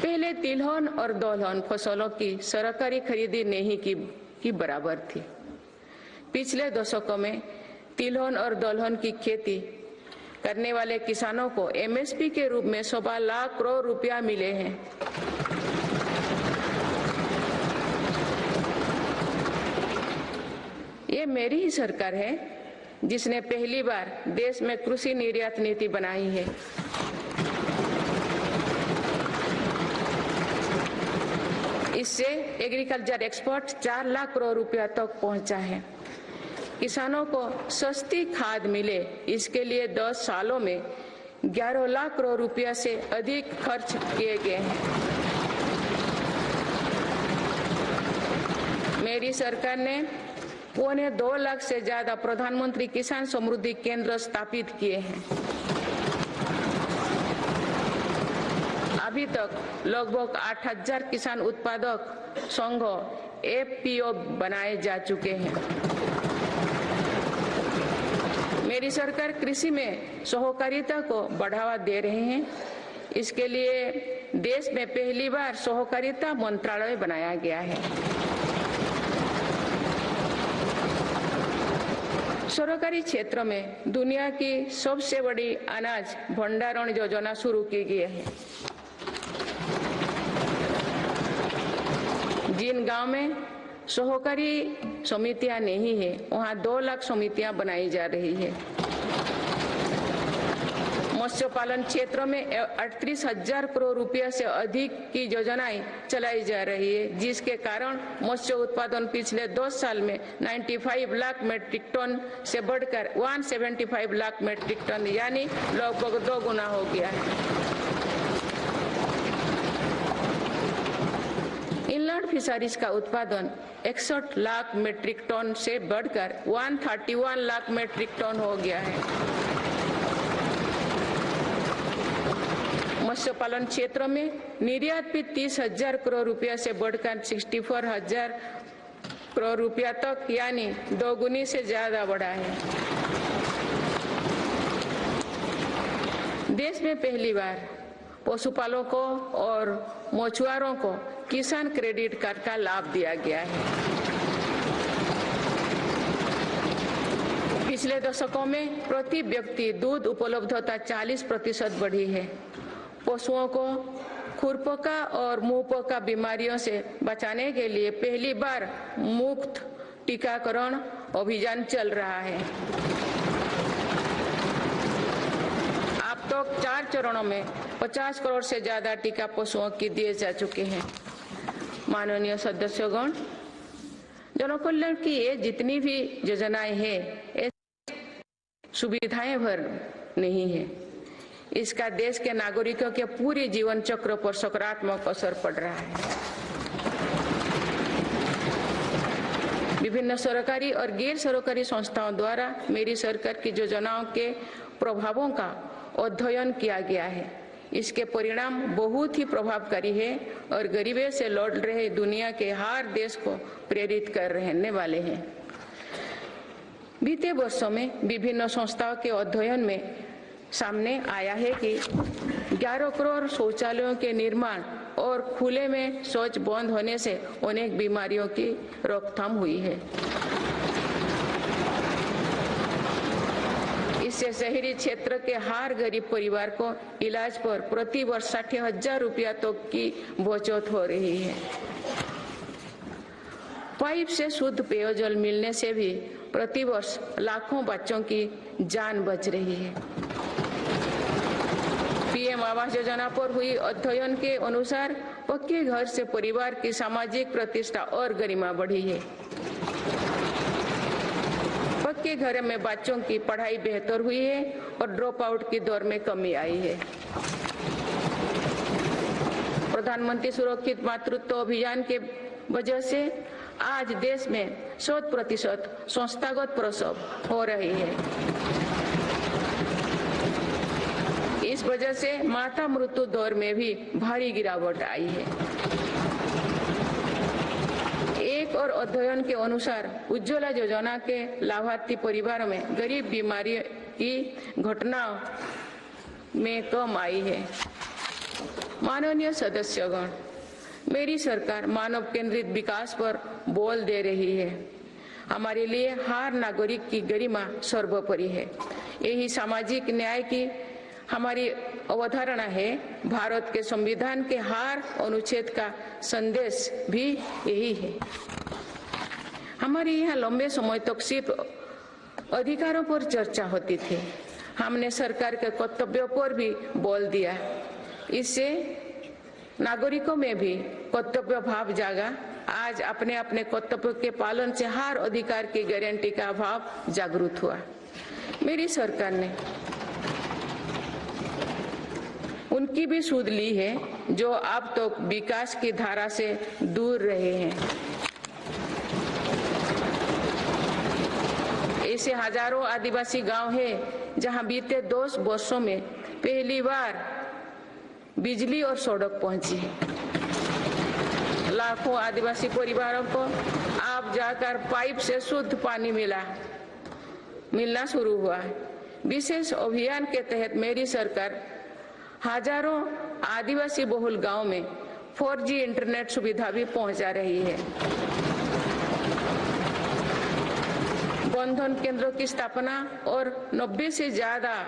पहले तिलहन और दलहन फसलों की सरकारी खरीदी नहीं की बराबर थी। पिछले दशकों में तिलहन और दलहन की खेती करने वाले किसानों को एमएसपी के रूप में 1.25 लाख करोड़ रुपया मिले हैं। ये मेरी ही सरकार है जिसने पहली बार देश में कृषि निर्यात नीति बनाई है। इससे एग्रीकल्चर एक्सपोर्ट 4 लाख करोड़ रुपया तक पहुंचा है। किसानों को सस्ती खाद मिले, इसके लिए 10 सालों में 11 लाख करोड़ रुपया से अधिक खर्च किए गए हैं। मेरी सरकार ने 1.25 लाख से ज्यादा प्रधानमंत्री किसान समृद्धि केंद्र स्थापित किए हैं। अभी तक लगभग 8,000 किसान उत्पादक संघ एफपीओ बनाए जा चुके हैं। मेरी सरकार कृषि में सहकारिता को बढ़ावा दे रहे हैं। इसके लिए देश में पहली बार सहकारिता मंत्रालय बनाया गया है। सरकारी क्षेत्र में दुनिया की सबसे बड़ी अनाज भंडारण योजना शुरू की गई है। जिन गांव में सहकारी समितियां नहीं है, वहां 2 लाख समितियां बनाई जा रही है। मत्स्य पालन क्षेत्र में 38,000 करोड़ रुपया से अधिक की योजनाएं चलाई जा रही है, जिसके कारण मत्स्य उत्पादन पिछले 2 साल में 95 लाख मीट्रिक टन से बढ़कर 175 लाख मीट्रिक टन यानी लगभग 2 गुना हो गया है। इनलैंड फिशरीज का उत्पादन 61 लाख मीट्रिक टन से बढ़कर 131 लाख मीट्रिक टन हो गया है। मत्स्य पालन क्षेत्र में निर्यात भी 30,000 करोड़ रुपया से बढ़कर 64,000 करोड़ रुपया तक यानी 2 गुनी से ज्यादा बढ़ा है। देश में पहली बार पशुपालकों और मछुआरों को किसान क्रेडिट कार्ड का लाभ दिया गया है। पिछले दशकों में प्रति व्यक्ति दूध उपलब्धता 40% बढ़ी है। पशुओं को खुरपका और मुंहपका बीमारियों से बचाने के लिए पहली बार मुफ्त टीकाकरण अभियान चल रहा है। अब तक 4 चरणों में 50 करोड़ से ज्यादा टीका पशुओं की दिए जा चुके हैं। माननीय सदस्यगण, जनकल्याण की ये जितनी भी योजनाएं हैं, सुविधाएं भर नहीं है। इसका देश के नागरिकों के पूरे जीवन चक्र पर सकारात्मक असर पड़ रहा है। विभिन्न सरकारी और गैर सरकारी संस्थाओं द्वारा मेरी सरकार की योजनाओं के प्रभावों का अध्ययन किया गया है। इसके परिणाम बहुत ही प्रभावकारी है और गरीबी से लड़ रहे दुनिया के हर देश को प्रेरित कर रहने वाले हैं। बीते वर्षों में विभिन्न संस्थाओं के अध्ययन में सामने आया है कि 11 करोड़ शौचालयों के निर्माण और खुले में शौच बंद होने से अनेक बीमारियों की रोकथाम हुई है। इससे शहरी क्षेत्र के हर गरीब परिवार को इलाज पर प्रति वर्ष 60,000 रुपया तक की बचत हो रही है। पाइप से शुद्ध पेयजल मिलने से भी प्रति वर्ष लाखों बच्चों की जान बच रही है। पीएम पीएम आवास योजना पर हुई अध्ययन के अनुसार पक्के घर से परिवार की सामाजिक प्रतिष्ठा और गरिमा बढ़ी है। पक्के घर में बच्चों की पढ़ाई बेहतर हुई है और ड्रॉप आउट की दर में कमी आई है। प्रधानमंत्री सुरक्षित मातृत्व अभियान के वजह से आज देश में 100% संस्थागत प्रसव हो रही है। इस वजह से माता मृत्यु दर में भी भारी गिरावट आई है। एक और अध्ययन के अनुसार उज्ज्वला योजना के लाभार्थी परिवारों में गरीब बीमारी की घटनाओं में कम आई है। माननीय सदस्यगण, मेरी सरकार मानव केंद्रित विकास पर बल दे रही है। हमारे लिए हर नागरिक की गरिमा सर्वोपरि है। यही सामाजिक न्याय की हमारी अवधारणा है। भारत के संविधान के हर अनुच्छेद का संदेश भी यही है। हमारे यहाँ लंबे समय तक सिर्फ अधिकारों पर चर्चा होती थी। हमने सरकार के कर्तव्यों पर भी बल दिया। इससे नागरिकों में भी कर्तव्य भाव जागा। आज अपने अपने कर्तव्य के पालन से हर अधिकार की गारंटी का भाव जागृत हुआ। मेरी सरकार ने उनकी भी सुध ली है जो अब तो विकास की धारा से दूर रहे हैं। ऐसे हजारों आदिवासी गांव हैं जहां बीते 10 वर्षों में पहली बार बिजली और सड़क पहुंची है। लाखों आदिवासी परिवारों को अब जाकर पाइप से शुद्ध पानी मिलना शुरू हुआ है। विशेष अभियान के तहत मेरी सरकार हजारों आदिवासी बहुल गांव में 4G इंटरनेट सुविधा भी पहुंचा रही है। बंधन केंद्रों की स्थापना और 90 से ज्यादा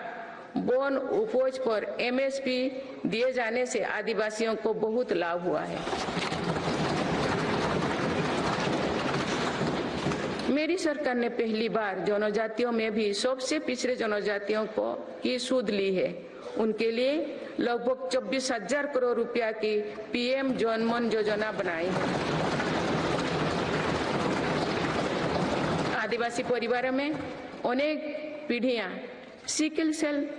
वन उपज पर MSP दिए जाने से आदिवासियों को बहुत लाभ हुआ है। मेरी सरकार ने पहली बार जनजातियों में भी सबसे पिछड़े जनजातियों की सुध ली है। उनके लिए लगभग 24,000 करोड़ रुपया की PM जनमन योजना बनाई है। आदिवासी परिवारों में अनेक पीढ़ियां सिकल सेल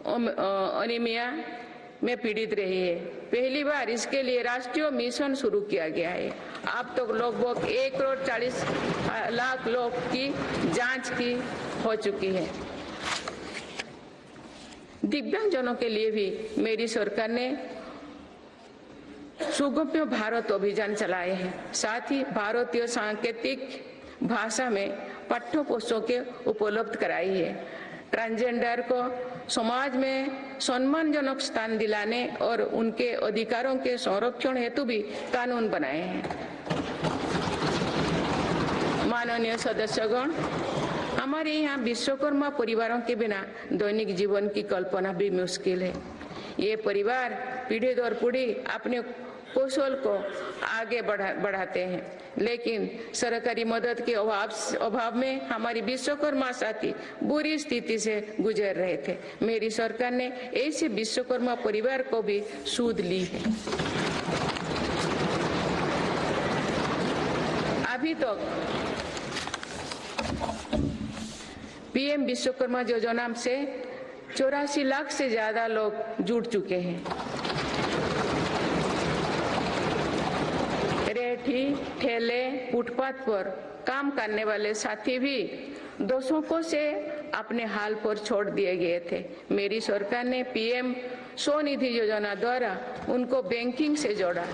एनीमिया में पीड़ित रही है। पहली बार इसके लिए राष्ट्रीय मिशन शुरू किया गया है। अब तक लगभग 1,40,00,000 लोग की जांच की हो चुकी है। दिव्यांगजनों के लिए भी मेरी सरकार ने सुगम्य भारत अभियान चलाए हैं। साथ ही भारतीय सांकेतिक भाषा में पाठ्य पुस्तकें उपलब्ध कराई है। ट्रांसजेंडर को समाज में सम्मानजनक स्थान दिलाने और उनके अधिकारों के संरक्षण हेतु भी कानून बनाए हैं। माननीय सदस्यगण, हमारे यहाँ विश्वकर्मा परिवारों के बिना दैनिक जीवन की कल्पना भी मुश्किल है। ये परिवार पीढ़ी दर पीढ़ी अपने कौशल को आगे बढ़ाते हैं, लेकिन सरकारी मदद के अभाव में हमारी विश्वकर्मा साथी बुरी स्थिति से गुजर रहे थे। मेरी सरकार ने ऐसे विश्वकर्मा परिवार को भी सुध ली है। अभी तक PM विश्वकर्मा योजना से 84 लाख से ज्यादा लोग जुड़ चुके हैं। रेहड़ी ठेले फुटपाथ पर काम करने वाले साथी भी दशकों से अपने हाल पर छोड़ दिए गए थे। मेरी सरकार ने PM स्वनिधि योजना द्वारा उनको बैंकिंग से जोड़ा।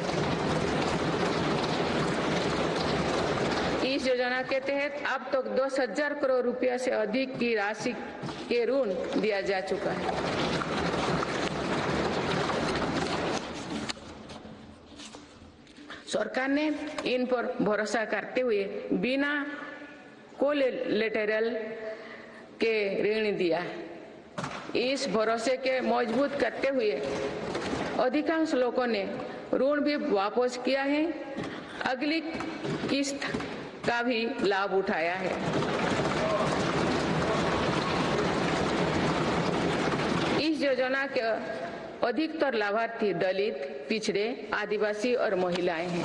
इस योजना के तहत अब तक 10,000 करोड़ रुपया से अधिक की राशि के ऋण दिया जा चुका है। सरकार ने इन पर भरोसा करते हुए बिना कोलेटरल के ऋण दिया। इस भरोसे के मजबूत करते हुए अधिकांश लोगों ने ऋण भी वापस किया है, अगली किस्त का भी लाभ उठाया है। इस योजना के अधिकतर लाभार्थी दलित, पिछड़े, आदिवासी और महिलाएं हैं।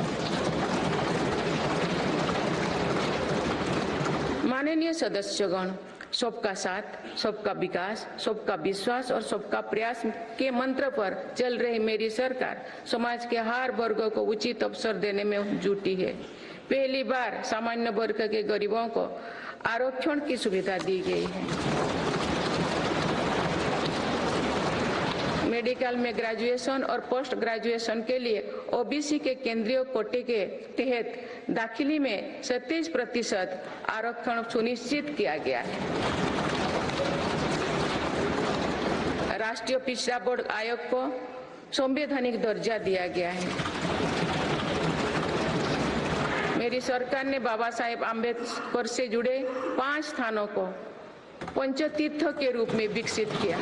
माननीय सदस्यगण, सबका साथ, सबका विकास, सबका विश्वास और सबका प्रयास के मंत्र पर चल रही मेरी सरकार समाज के हर वर्ग को उचित अवसर देने में जुटी है। पहली बार सामान्य वर्ग के गरीबों को आरक्षण की सुविधा दी गई है। मेडिकल में ग्रेजुएशन और पोस्ट ग्रेजुएशन के लिए ओबीसी के केंद्रीय कोटे के तहत दाखिली में 37% आरक्षण सुनिश्चित किया गया है। राष्ट्रीय पिछड़ा बोर्ड आयोग को संवैधानिक दर्जा दिया गया है। मेरी सरकार ने बाबा साहेब आम्बेडकर से जुड़े 5 स्थानों को पंचतीर्थ के रूप में विकसित किया।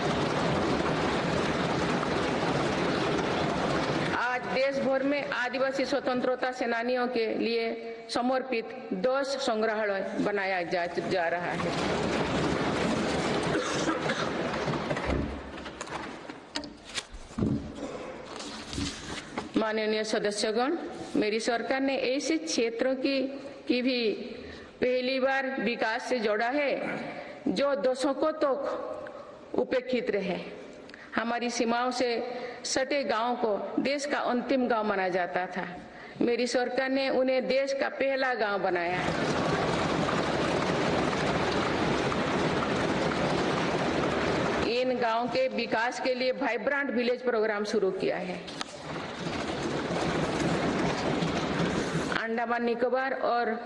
आज देश भर में आदिवासी स्वतंत्रता सेनानियों के लिए समर्पित 10 संग्रहालय बनाया जा रहा है। माननीय सदस्यगण, मेरी सरकार ने ऐसे क्षेत्रों की भी पहली बार विकास से जोड़ा है जो दशकों तक उपेक्षित रहे। हमारी सीमाओं से सटे गांवों को देश का अंतिम गांव माना जाता था। मेरी सरकार ने उन्हें देश का पहला गांव बनाया। इन गांवों के विकास के लिए वाइब्रेंट विलेज प्रोग्राम शुरू किया है। अंडमान निकोबार और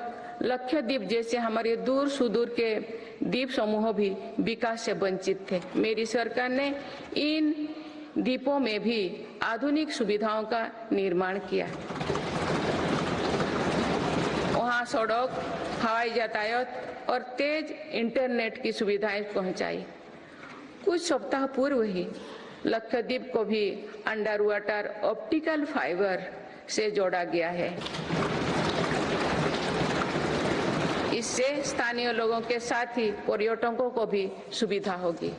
लक्षद्वीप जैसे हमारे दूर सुदूर के द्वीप समूह भी विकास से वंचित थे। मेरी सरकार ने इन द्वीपों में भी आधुनिक सुविधाओं का निर्माण किया। वहां सड़क, हवाई यातायात और तेज इंटरनेट की सुविधाएं पहुंचाई। कुछ सप्ताह पूर्व ही लक्षद्वीप को भी अंडर वाटर ऑप्टिकल फाइबर से जोड़ा गया है। इससे स्थानीय लोगों के साथ ही पर्यटकों को भी सुविधा होगी।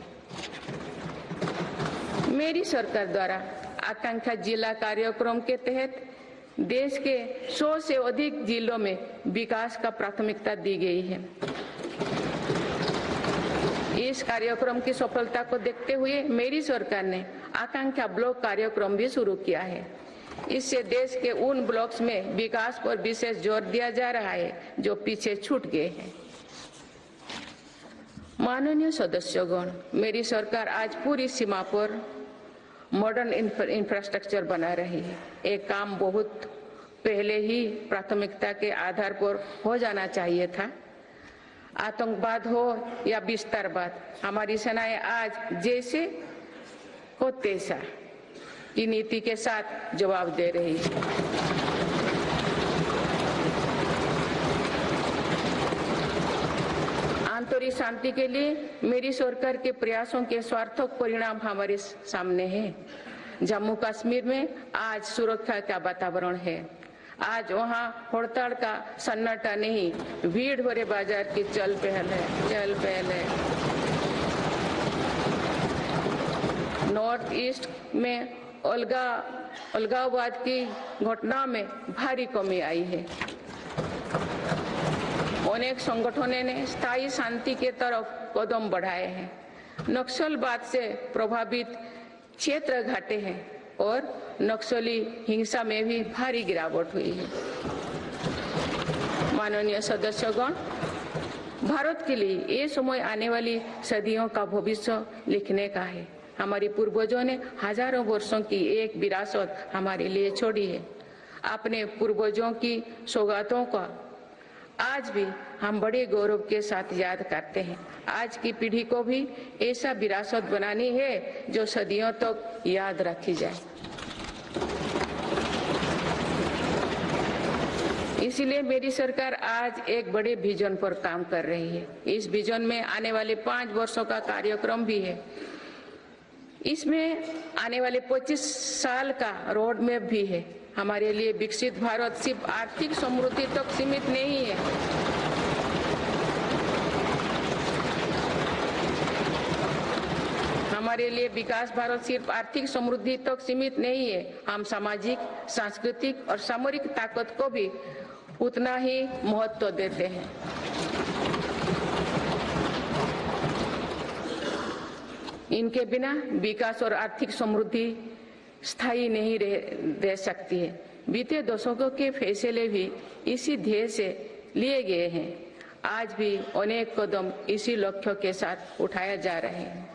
मेरी सरकार द्वारा आकांक्षा जिला कार्यक्रम के तहत देश के 100 से अधिक जिलों में विकास का प्राथमिकता दी गई है। इस कार्यक्रम की सफलता को देखते हुए मेरी सरकार ने आकांक्षा ब्लॉक कार्यक्रम भी शुरू किया है। इससे देश के उन ब्लॉक्स में विकास पर विशेष जोर दिया जा रहा है जो पीछे छूट गए हैं। माननीय सदस्यगण, मेरी सरकार आज पूरी सीमा पर मॉडर्न इंफ्रास्ट्रक्चर बना रही है। एक काम बहुत पहले ही प्राथमिकता के आधार पर हो जाना चाहिए था। आतंकवाद हो या विस्तारवाद, हमारी सेनाएं आज जैसे हो तैसा की नीति के साथ जवाब दे रही है। आंतरिक शांति के लिए मेरी सरकार के प्रयासों के सार्थक परिणाम हमारे सामने हैं। जम्मू कश्मीर में आज सुरक्षा का वातावरण है। आज वहां हड़ताल का सन्नाटा नहीं, भीड़ भरे बाजार की चल पहल है। नॉर्थ ईस्ट में अलगाववाद की घटना में भारी कमी आई है। अनेक संगठनों ने स्थायी शांति के तरफ कदम बढ़ाए हैं। नक्सलवाद से प्रभावित क्षेत्र घटे हैं और नक्सली हिंसा में भी भारी गिरावट हुई है। माननीय सदस्यगण, भारत के लिए ये समय आने वाली सदियों का भविष्य लिखने का है। हमारे पूर्वजों ने हजारों वर्षों की एक विरासत हमारे लिए छोड़ी है। अपने पूर्वजों की सौगातों का आज भी हम बड़े गौरव के साथ याद करते हैं। आज की पीढ़ी को भी ऐसा विरासत बनानी है जो सदियों तक याद रखी जाए। इसलिए मेरी सरकार आज एक बड़े विजन पर काम कर रही है। इस विजन में आने वाले 5 वर्षों का कार्यक्रम भी है। इसमें आने वाले 25 साल का रोड मैप भी है। हमारे लिए विकसित भारत सिर्फ आर्थिक समृद्धि तक सीमित नहीं है। हमारे लिए विकास भारत सिर्फ आर्थिक समृद्धि तक सीमित नहीं है, हम सामाजिक, सांस्कृतिक और सामरिक ताकत को भी उतना ही महत्व देते हैं। इनके बिना विकास और आर्थिक समृद्धि स्थायी नहीं रह सकती है। बीते दशकों के फैसले भी इसी ध्येय से लिए गए हैं। आज भी अनेक कदम इसी लक्ष्य के साथ उठाया जा रहे हैं।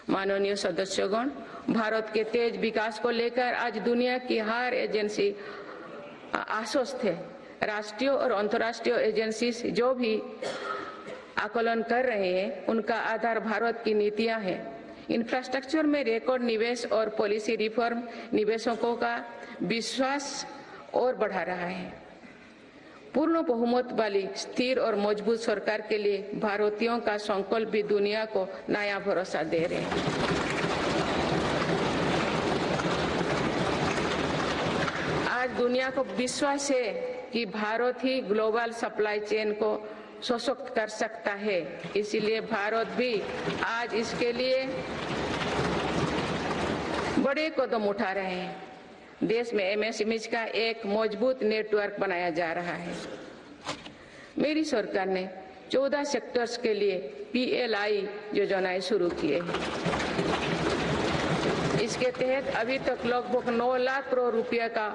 माननीय सदस्यगण, भारत के तेज विकास को लेकर आज दुनिया की हर एजेंसी आश्वस्त है। राष्ट्रीय और अंतर्राष्ट्रीय एजेंसी जो भी आकलन कर रहे हैं, उनका आधार भारत की नीतियां हैं। इंफ्रास्ट्रक्चर में रिकॉर्ड निवेश और पॉलिसी रिफॉर्म निवेशकों का विश्वास और बढ़ा रहा है। पूर्ण बहुमत वाली स्थिर और मजबूत सरकार के लिए भारतीयों का संकल्प भी दुनिया को नया भरोसा दे रहे हैं। आज दुनिया को विश्वास है कि भारत ही ग्लोबल सप्लाई चेन को सशक्त कर सकता है। इसीलिए भारत भी आज इसके लिए बड़े कदम उठा रहे हैं। देश में एमएसएमई का एक मजबूत नेटवर्क बनाया जा रहा है। मेरी सरकार ने 14 सेक्टर्स के लिए PLI योजनाएं शुरू किए हैं। इसके तहत अभी तक लगभग 9 लाख करोड़ रुपया का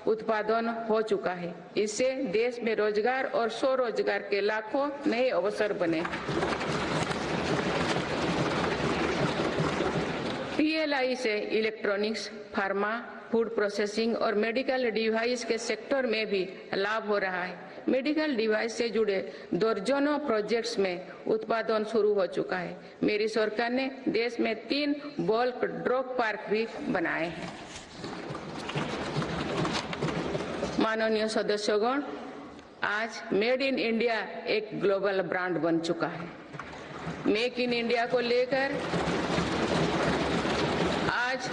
उत्पादन हो चुका है। इससे देश में रोजगार और स्वरोजगार के लाखों नए अवसर बने। PLI से इलेक्ट्रॉनिक्स, फार्मा, फूड प्रोसेसिंग और मेडिकल डिवाइस के सेक्टर में भी लाभ हो रहा है। मेडिकल डिवाइस से जुड़े दर्जनों प्रोजेक्ट्स में उत्पादन शुरू हो चुका है। मेरी सरकार ने देश में 3 बल्क ड्रग पार्क भी बनाए हैं। माननीय सदस्यगण, आज मेड इन इंडिया एक ग्लोबल ब्रांड बन चुका है। मेक इन इंडिया को लेकर आज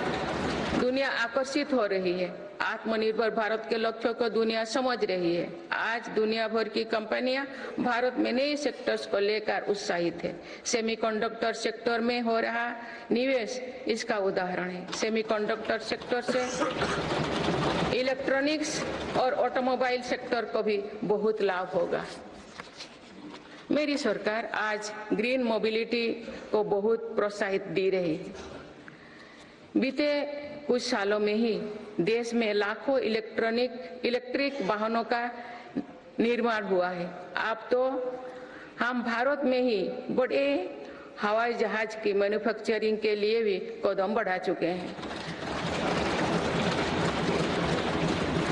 दुनिया आकर्षित हो रही है। आत्मनिर्भर भारत के लक्ष्यों को दुनिया समझ रही है। आज दुनिया भर की कंपनियां भारत में नए सेक्टर्स को लेकर उत्साहित है। सेमीकंडक्टर सेक्टर में हो रहा निवेश इसका उदाहरण है। सेमीकंडक्टर सेक्टर से इलेक्ट्रॉनिक्स और ऑटोमोबाइल सेक्टर को भी बहुत लाभ होगा। मेरी सरकार आज ग्रीन मोबिलिटी को बहुत प्रोत्साहित दे रही है। बीते कुछ सालों में ही देश में लाखों इलेक्ट्रिक वाहनों का निर्माण हुआ है। अब तो हम भारत में ही बड़े हवाई जहाज की मैन्युफैक्चरिंग के लिए भी कदम बढ़ा चुके हैं।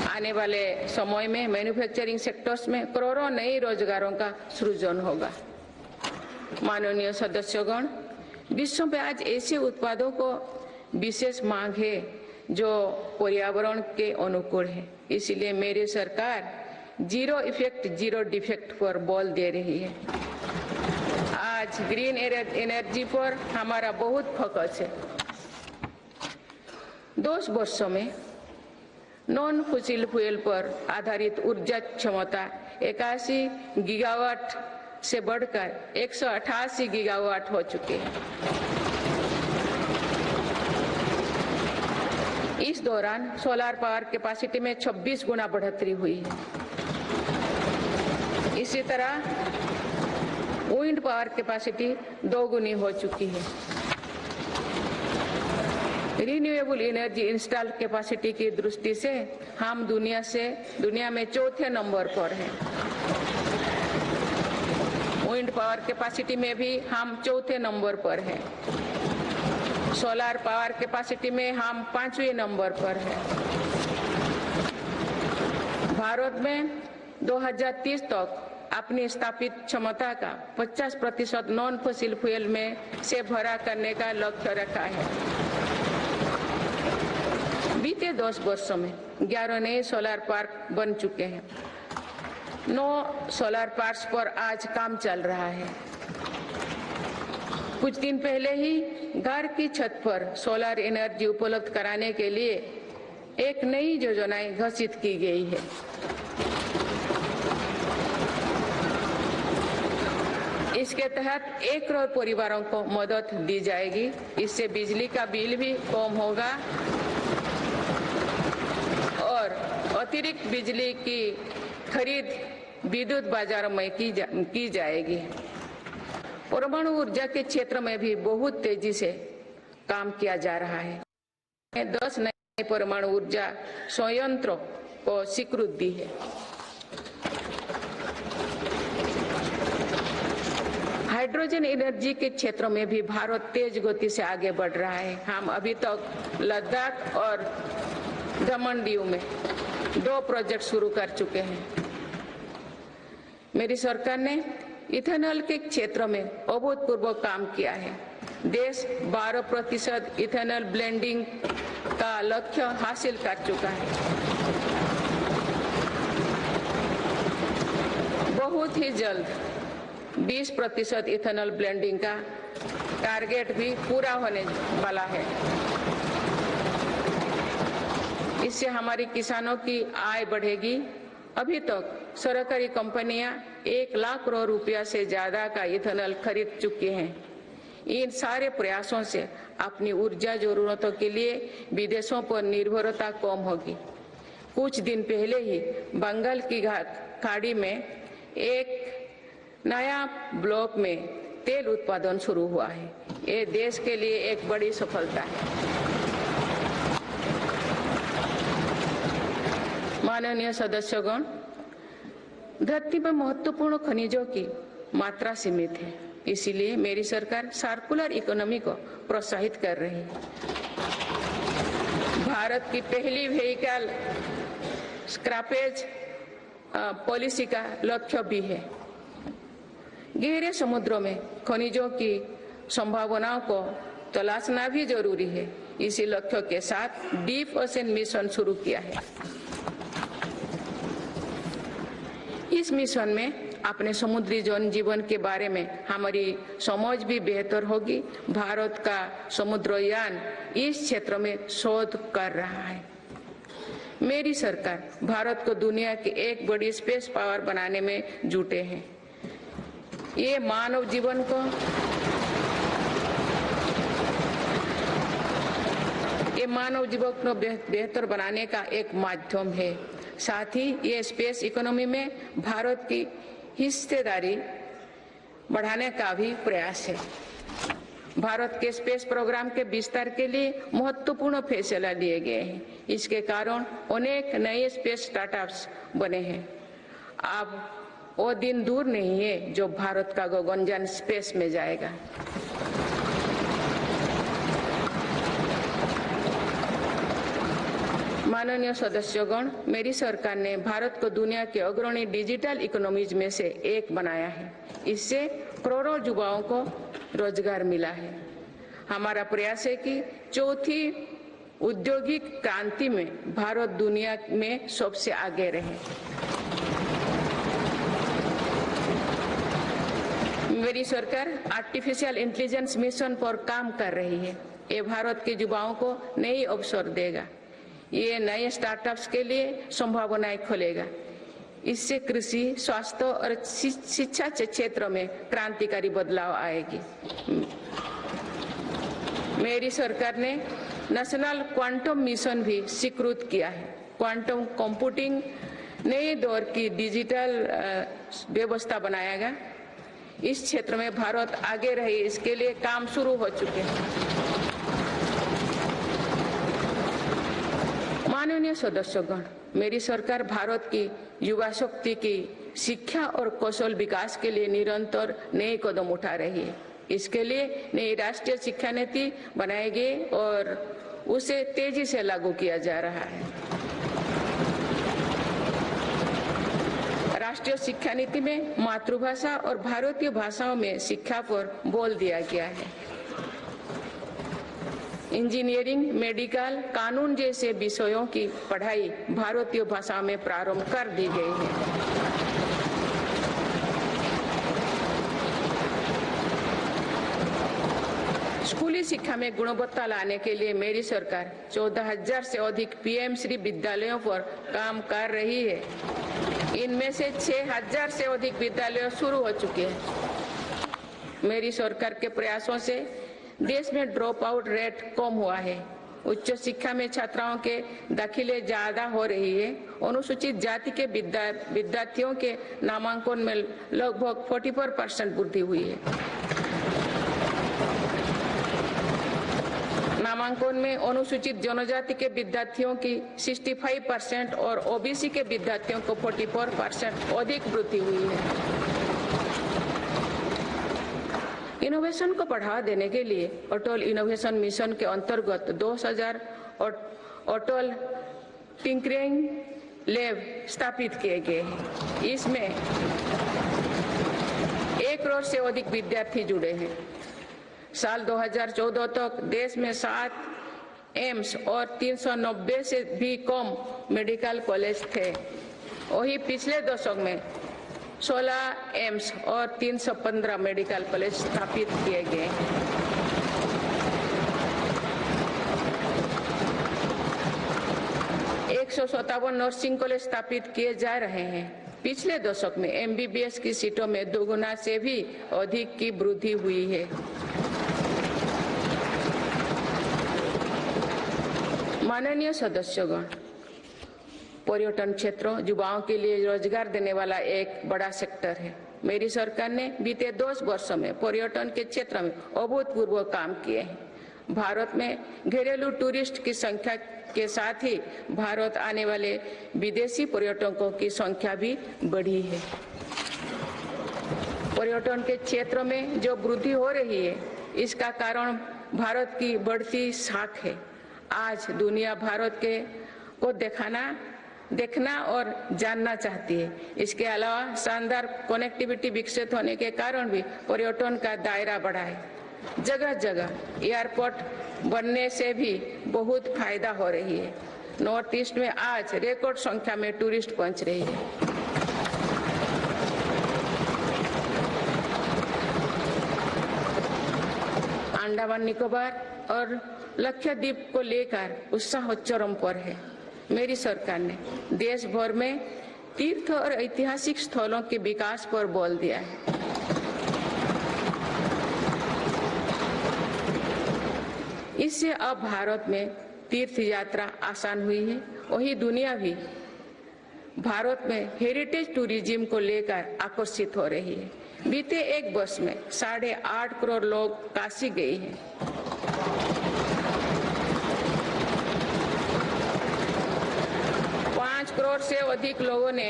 आने वाले समय में मैन्युफैक्चरिंग सेक्टर्स में करोड़ों नए रोजगारों का सृजन होगा। माननीय सदस्यगण, विश्व में आज ऐसे उत्पादों को विशेष मांग है जो पर्यावरण के अनुकूल है। इसलिए मेरी सरकार जीरो इफेक्ट जीरो डिफेक्ट पर बल दे रही है। आज ग्रीन एनर्जी पर हमारा बहुत फोकस है। 2 वर्षों में नॉन फॉसिल फ्यूल पर आधारित ऊर्जा क्षमता 81 गीगावाट से बढ़कर 188 गीगावाट हो चुके हैं। इस दौरान सोलर पावर कैपेसिटी में 26 गुना बढ़ोतरी हुई है। इसी तरह विंड पावर कैपेसिटी 2 गुनी हो चुकी है। रिन्यूएबल एनर्जी इंस्टॉल कैपेसिटी की दृष्टि से हम दुनिया में 4थे नंबर पर हैं। विंड पावर कैपेसिटी में भी हम 4थे नंबर पर हैं। सोलर पावर कैपेसिटी में हम 5वें नंबर पर हैं। भारत में 2030 तक अपनी स्थापित क्षमता का 50% नॉन फॉसिल फ्यूल में से भरा करने का लक्ष्य रखा है। बीते 10 वर्षों में 11 नए सोलर पार्क बन चुके हैं। 9 सोलर पार्क्स पर आज काम चल रहा है। कुछ दिन पहले ही घर की छत पर सोलर एनर्जी उपलब्ध कराने के लिए एक नई योजना घोषित की गई है। इसके तहत 1 करोड़ परिवारों को मदद दी जाएगी। इससे बिजली का बिल भी कम होगा और अतिरिक्त बिजली की खरीद विद्युत बाजारों में की जाएगी। परमाणु ऊर्जा के क्षेत्र में भी बहुत तेजी से काम किया जा रहा है। 10 नए परमाणु ऊर्जा संयंत्रों को स्वीकृति दी है। हाइड्रोजन एनर्जी के क्षेत्र में भी भारत तेज गति से आगे बढ़ रहा है। हम अभी तक लद्दाख और दमन दीव में 2 प्रोजेक्ट शुरू कर चुके हैं। मेरी सरकार ने इथेनॉल के क्षेत्र में अभूतपूर्व काम किया है। देश 12% इथेनॉल ब्लेंडिंग का लक्ष्य हासिल कर चुका है। बहुत ही जल्द 20% इथेनॉल ब्लेंडिंग का टारगेट भी पूरा होने वाला है। इससे हमारे किसानों की आय बढ़ेगी। अभी तक सरकारी कंपनियां 1 लाख करोड़ रुपया से ज्यादा का इथेनॉल खरीद चुकी हैं। इन सारे प्रयासों से अपनी ऊर्जा जरूरतों के लिए विदेशों पर निर्भरता कम होगी। कुछ दिन पहले ही बंगाल की खाड़ी में एक नया ब्लॉक में तेल उत्पादन शुरू हुआ है। ये देश के लिए एक बड़ी सफलता है। माननीय सदस्यगण, धरती पर महत्वपूर्ण खनिजों की मात्रा सीमित है, इसीलिए मेरी सरकार सर्कुलर इकोनॉमी को प्रोत्साहित कर रही है। भारत की पहली व्हीकल स्क्रैपेज पॉलिसी का लक्ष्य भी है। गहरे समुद्रों में खनिजों की संभावनाओं को तलाशना भी जरूरी है। इसी लक्ष्य के साथ डीप ओशन मिशन शुरू किया है। इस मिशन में अपने समुद्री जीवन के बारे में हमारी समझ भी बेहतर होगी। भारत का समुद्रयान इस क्षेत्र में शोध कर रहा है। मेरी सरकार भारत को दुनिया की एक बड़ी स्पेस पावर बनाने में जुटे हैं। ये मानव जीवन को बेहतर बनाने का एक माध्यम है। साथ ही ये स्पेस इकोनॉमी में भारत की हिस्सेदारी बढ़ाने का भी प्रयास है। भारत के स्पेस प्रोग्राम के विस्तार के लिए महत्वपूर्ण फैसला लिए गए हैं। इसके कारण अनेक नए स्पेस स्टार्टअप्स बने हैं। अब वो दिन दूर नहीं है जो भारत का गगनयान स्पेस में जाएगा। माननीय सदस्यगण, मेरी सरकार ने भारत को दुनिया के अग्रणी डिजिटल इकोनॉमीज में से एक बनाया है। इससे करोड़ों युवाओं को रोजगार मिला है। हमारा प्रयास है कि चौथी औद्योगिक क्रांति में भारत दुनिया में सबसे आगे रहे। मेरी सरकार आर्टिफिशियल इंटेलिजेंस मिशन पर काम कर रही है। ये भारत के युवाओं को नई अवसर देगा। ये नए स्टार्टअप्स के लिए संभावनाएं खोलेगा। इससे कृषि, स्वास्थ्य और शिक्षा के क्षेत्र में क्रांतिकारी बदलाव आएगी। मेरी सरकार ने नेशनल क्वांटम मिशन भी स्वीकृत किया है। क्वांटम कंप्यूटिंग नए दौर की डिजिटल व्यवस्था बनाएगा। इस क्षेत्र में भारत आगे रहे, इसके लिए काम शुरू हो चुके हैं। माननीय सदस्यगण, मेरी सरकार भारत की युवा शक्ति की शिक्षा और कौशल विकास के लिए निरंतर नए कदम उठा रही है। इसके लिए नई राष्ट्रीय शिक्षा नीति बनाई गई और उसे तेजी से लागू किया जा रहा है। राष्ट्रीय शिक्षा नीति में मातृभाषा और भारतीय भाषाओं में शिक्षा पर बल दिया गया है। इंजीनियरिंग, मेडिकल, कानून जैसे विषयों की पढ़ाई भारतीय भाषा में प्रारंभ कर दी गई है। स्कूली शिक्षा में गुणवत्ता लाने के लिए मेरी सरकार 14,000 से अधिक पीएम श्री विद्यालयों पर काम कर रही है। इनमें से 6,000 से अधिक विद्यालय शुरू हो चुके हैं। मेरी सरकार के प्रयासों से देश में ड्रॉप आउट रेट कम हुआ है। उच्च शिक्षा में छात्राओं के दाखिले ज्यादा हो रही है। अनुसूचित जाति के विद्यार्थियों के नामांकन में लगभग 44% वृद्धि हुई है। नामांकन में अनुसूचित जनजाति के विद्यार्थियों की 65% और ओबीसी के विद्यार्थियों को 44% अधिक वृद्धि हुई है। इनोवेशन को बढ़ावा देने के लिए अटल इनोवेशन मिशन के अंतर्गत 2000 अटल टिंकरिंग लैब स्थापित किए गए हैं। इसमें 1 करोड़ से अधिक विद्यार्थी जुड़े हैं। साल 2014 तक देश में 7 एम्स और 390 से भी कम मेडिकल कॉलेज थे। वही पिछले दशक में 16 एम्स और 315 मेडिकल कॉलेज स्थापित किए गए हैं। एक 157 नर्सिंग कॉलेज स्थापित किए जा रहे हैं। पिछले दशक में एमबीबीएस की सीटों में 2 गुना से भी अधिक की वृद्धि हुई है। माननीय सदस्यगण, पर्यटन क्षेत्र युवाओं के लिए रोजगार देने वाला एक बड़ा सेक्टर है। मेरी सरकार ने बीते 10 वर्षों में पर्यटन के क्षेत्र में अभूतपूर्व काम किए हैं। भारत में घरेलू टूरिस्ट की संख्या के साथ ही भारत आने वाले विदेशी पर्यटकों की संख्या भी बढ़ी है। पर्यटन के क्षेत्र में जो वृद्धि हो रही है, इसका कारण भारत की बढ़ती साख है। आज दुनिया भारत को देखना और जानना चाहती है। इसके अलावा शानदार कनेक्टिविटी विकसित होने के कारण भी पर्यटन का दायरा बढ़ा है। जगह जगह एयरपोर्ट बनने से भी बहुत फायदा हो रही है। नॉर्थ ईस्ट में आज रिकॉर्ड संख्या में टूरिस्ट पहुंच रही है। अंडमान निकोबार और लक्षद्वीप को लेकर उत्साह चरम पर है। मेरी सरकार ने देश भर में तीर्थ और ऐतिहासिक स्थलों के विकास पर बल दिया है। इससे अब भारत में तीर्थ यात्रा आसान हुई है। वही दुनिया भी भारत में हेरिटेज टूरिज्म को लेकर आकर्षित हो रही है। बीते 1 वर्ष में 8.5 करोड़ लोग काशी गए हैं। करोड़ से अधिक लोगों ने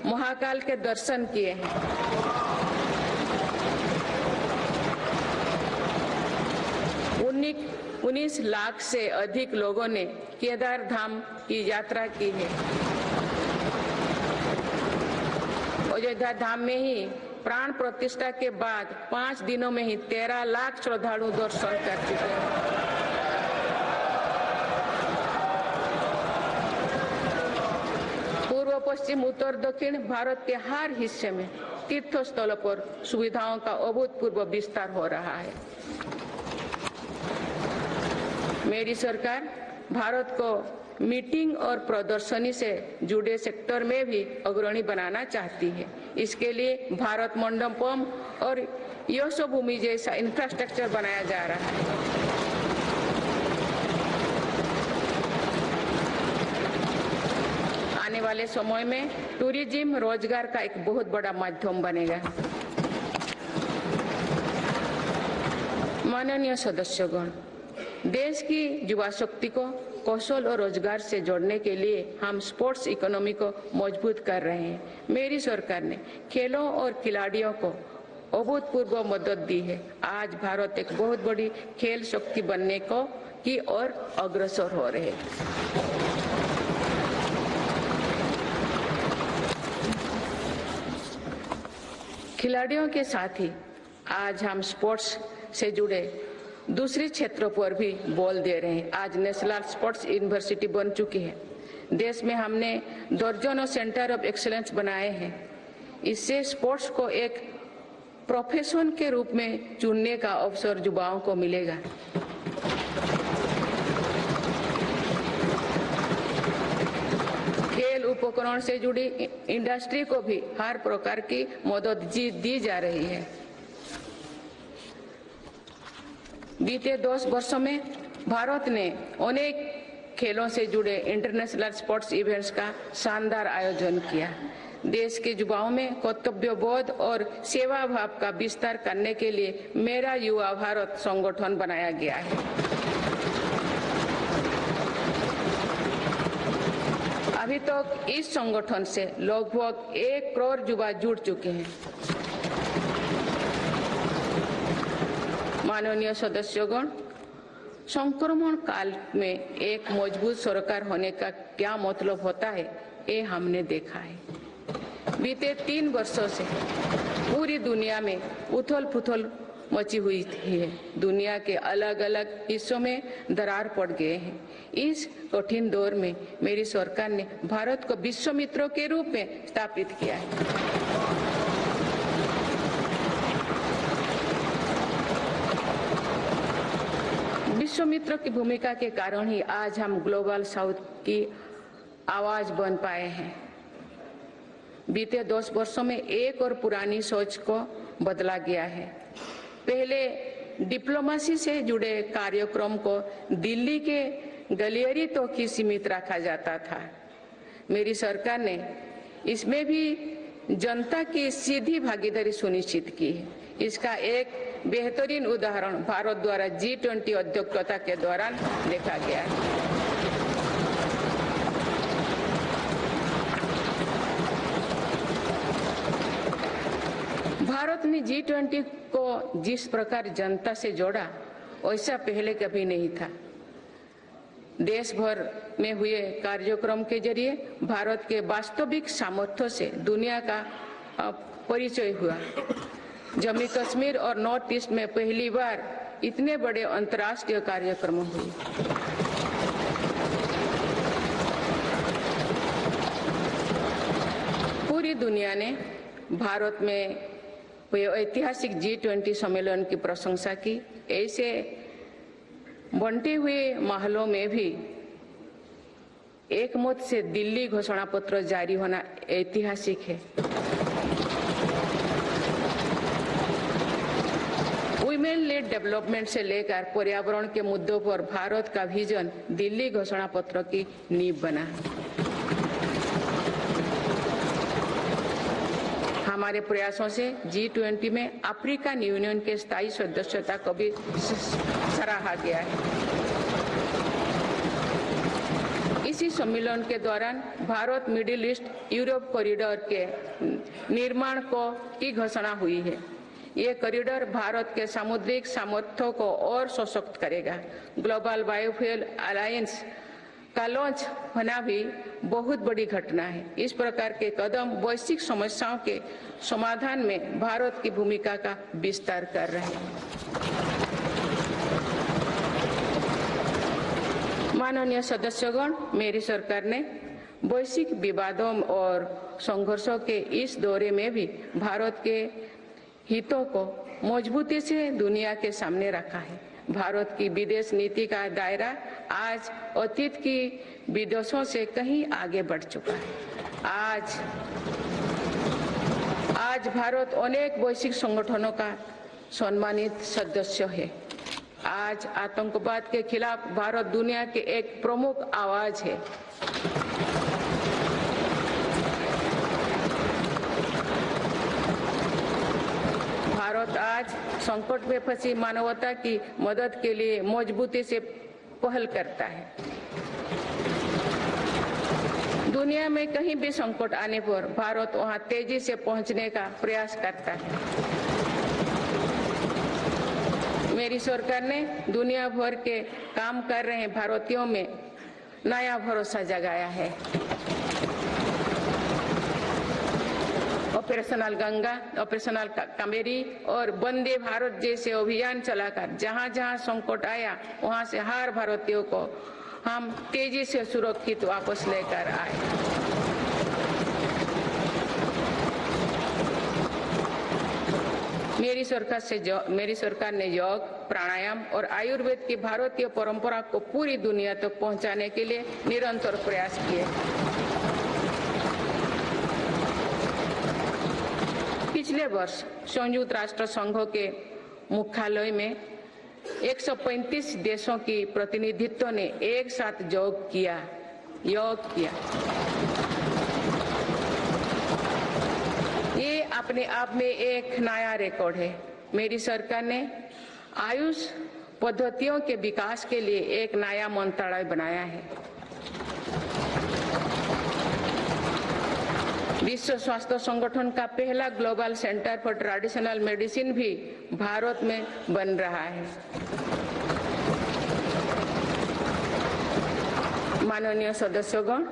महाकाल के दर्शन किए हैं। 19 लाख से अधिक लोगों ने केदार धाम की यात्रा की है। अयोध्या धाम में ही प्राण प्रतिष्ठा के बाद 5 दिनों में ही 13 लाख श्रद्धालु दर्शन कर चुके हैं। पश्चिम, उत्तर, दक्षिण भारत के हर हिस्से में तीर्थ स्थलों पर सुविधाओं का अभूतपूर्व विस्तार हो रहा है। मेरी सरकार भारत को मीटिंग और प्रदर्शनी से जुड़े सेक्टर में भी अग्रणी बनाना चाहती है। इसके लिए भारत मंडपम और यशोभूमि जैसा इंफ्रास्ट्रक्चर बनाया जा रहा है। आने वाले समय में टूरिज्म रोजगार का एक बहुत बड़ा माध्यम बनेगा। माननीय सदस्यगण, देश की युवा शक्ति को कौशल और रोजगार से जोड़ने के लिए हम स्पोर्ट्स इकोनॉमी को मजबूत कर रहे हैं। मेरी सरकार ने खेलों और खिलाड़ियों को अभूतपूर्व मदद दी है। आज भारत एक बहुत बड़ी खेल शक्ति बनने की ओर अग्रसर हो रहे हैं। खिलाड़ियों के साथ ही आज हम स्पोर्ट्स से जुड़े दूसरे क्षेत्रों पर भी बल दे रहे हैं। आज नेशनल स्पोर्ट्स यूनिवर्सिटी बन चुकी है। देश में हमने दर्जनों सेंटर ऑफ एक्सीलेंस बनाए हैं। इससे स्पोर्ट्स को एक प्रोफेशन के रूप में चुनने का अवसर युवाओं को मिलेगा। खेल उपकरण से जुड़ी इंडस्ट्री को भी हर प्रकार की मदद दी जा रही है। बीते 10 वर्षों में भारत ने अनेक खेलों से जुड़े इंटरनेशनल स्पोर्ट्स इवेंट्स का शानदार आयोजन किया। देश के युवाओं में कर्तव्य बोध और सेवा भाव का विस्तार करने के लिए मेरा युवा भारत संगठन बनाया गया है। अभी तक इस संगठन से लगभग 1 करोड़ युवा जुड़ चुके हैं। माननीय सदस्यगण, संक्रमण काल में एक मजबूत सरकार होने का क्या मतलब होता है, ये हमने देखा है। बीते 3 वर्षों से पूरी दुनिया में उथल-पुथल मची हुई है। दुनिया के अलग अलग हिस्सों में दरार पड़ गए हैं। इस कठिन दौर में मेरी सरकार ने भारत को विश्व मित्रों के रूप में स्थापित किया है। विश्व मित्रों की भूमिका के कारण ही आज हम ग्लोबल साउथ की आवाज बन पाए हैं। बीते 10 वर्षों में एक और पुरानी सोच को बदला गया है। पहले डिप्लोमेसी से जुड़े कार्यक्रम को दिल्ली के गलियारे तक ही सीमित रखा जाता था। मेरी सरकार ने इसमें भी जनता की सीधी भागीदारी सुनिश्चित की है। इसका एक बेहतरीन उदाहरण भारत द्वारा G20 अध्यक्षता के दौरान देखा गया है। भारत ने G20 को जिस प्रकार जनता से जोड़ा, वैसा पहले कभी नहीं था। देश भर में हुए कार्यक्रम के जरिए भारत के वास्तविक सामर्थ्य से दुनिया का परिचय हुआ। जम्मू कश्मीर और नॉर्थ ईस्ट में पहली बार इतने बड़े अंतर्राष्ट्रीय कार्यक्रम हुए। पूरी दुनिया ने भारत में ऐतिहासिक G20 सम्मेलन की प्रशंसा की। ऐसे बंटे हुए माहौलों में भी एक मत से दिल्ली घोषणा पत्र जारी होना ऐतिहासिक है। वुमेन लेड डेवलपमेंट से लेकर पर्यावरण के मुद्दों पर भारत का विजन दिल्ली घोषणा पत्र की नींव बना। हमारे प्रयासों से G20 में अफ्रीकन यूनियन के स्थायी सदस्यता को भी सराहा गया है। इसी सम्मेलन के दौरान Bharat middle east Europe corridor के निर्माण की घोषणा हुई है। ये कॉरिडोर भारत के सामुद्रिक सामर्थ्य को और सशक्त करेगा। ग्लोबल बायोफ्यूल अलायंस का लॉन्च होना भी बहुत बड़ी घटना है। इस प्रकार के कदम वैश्विक समस्याओं के समाधान में भारत की भूमिका का विस्तार कर रहे हैं। माननीय सदस्यगण, मेरी सरकार ने वैश्विक विवादों और संघर्षों के इस दौरे में भी भारत के हितों को मजबूती से दुनिया के सामने रखा है। भारत की विदेश नीति का दायरा आज अतीत की विदेशों से कहीं आगे बढ़ चुका है। आज भारत अनेक वैश्विक संगठनों का सम्मानित सदस्य है। आज आतंकवाद के खिलाफ भारत दुनिया के एक प्रमुख आवाज है। भारत आज संकट में फंसी मानवता की मदद के लिए मजबूती से पहल करता है। दुनिया में कहीं भी संकट आने पर भारत वहां तेजी से पहुंचने का प्रयास करता है। मेरी सरकार ने दुनिया भर के काम कर रहे भारतीयों में नया भरोसा जगाया है। ऑपरेशनल गंगा, ऑपरेशनल कावेरी और वंदे भारत जैसे अभियान चलाकर जहां जहां संकट आया वहां से हर भारतीयों को हम तेजी से सुरक्षित वापस लेकर आए। मेरी सरकार ने योग, प्राणायाम और आयुर्वेद की भारतीय परंपरा को पूरी दुनिया तक पहुंचाने के लिए निरंतर प्रयास किए। पिछले वर्ष संयुक्त राष्ट्र संघ के मुख्यालय में 135 देशों की प्रतिनिधित्व ने एक साथ योग किया। ये अपने आप में एक नया रिकॉर्ड है। मेरी सरकार ने आयुष पद्धतियों के विकास के लिए एक नया मंत्रालय बनाया है। विश्व स्वास्थ्य संगठन का पहला global centre for traditional medicine भी भारत में बन रहा है। माननीय सदस्यगण,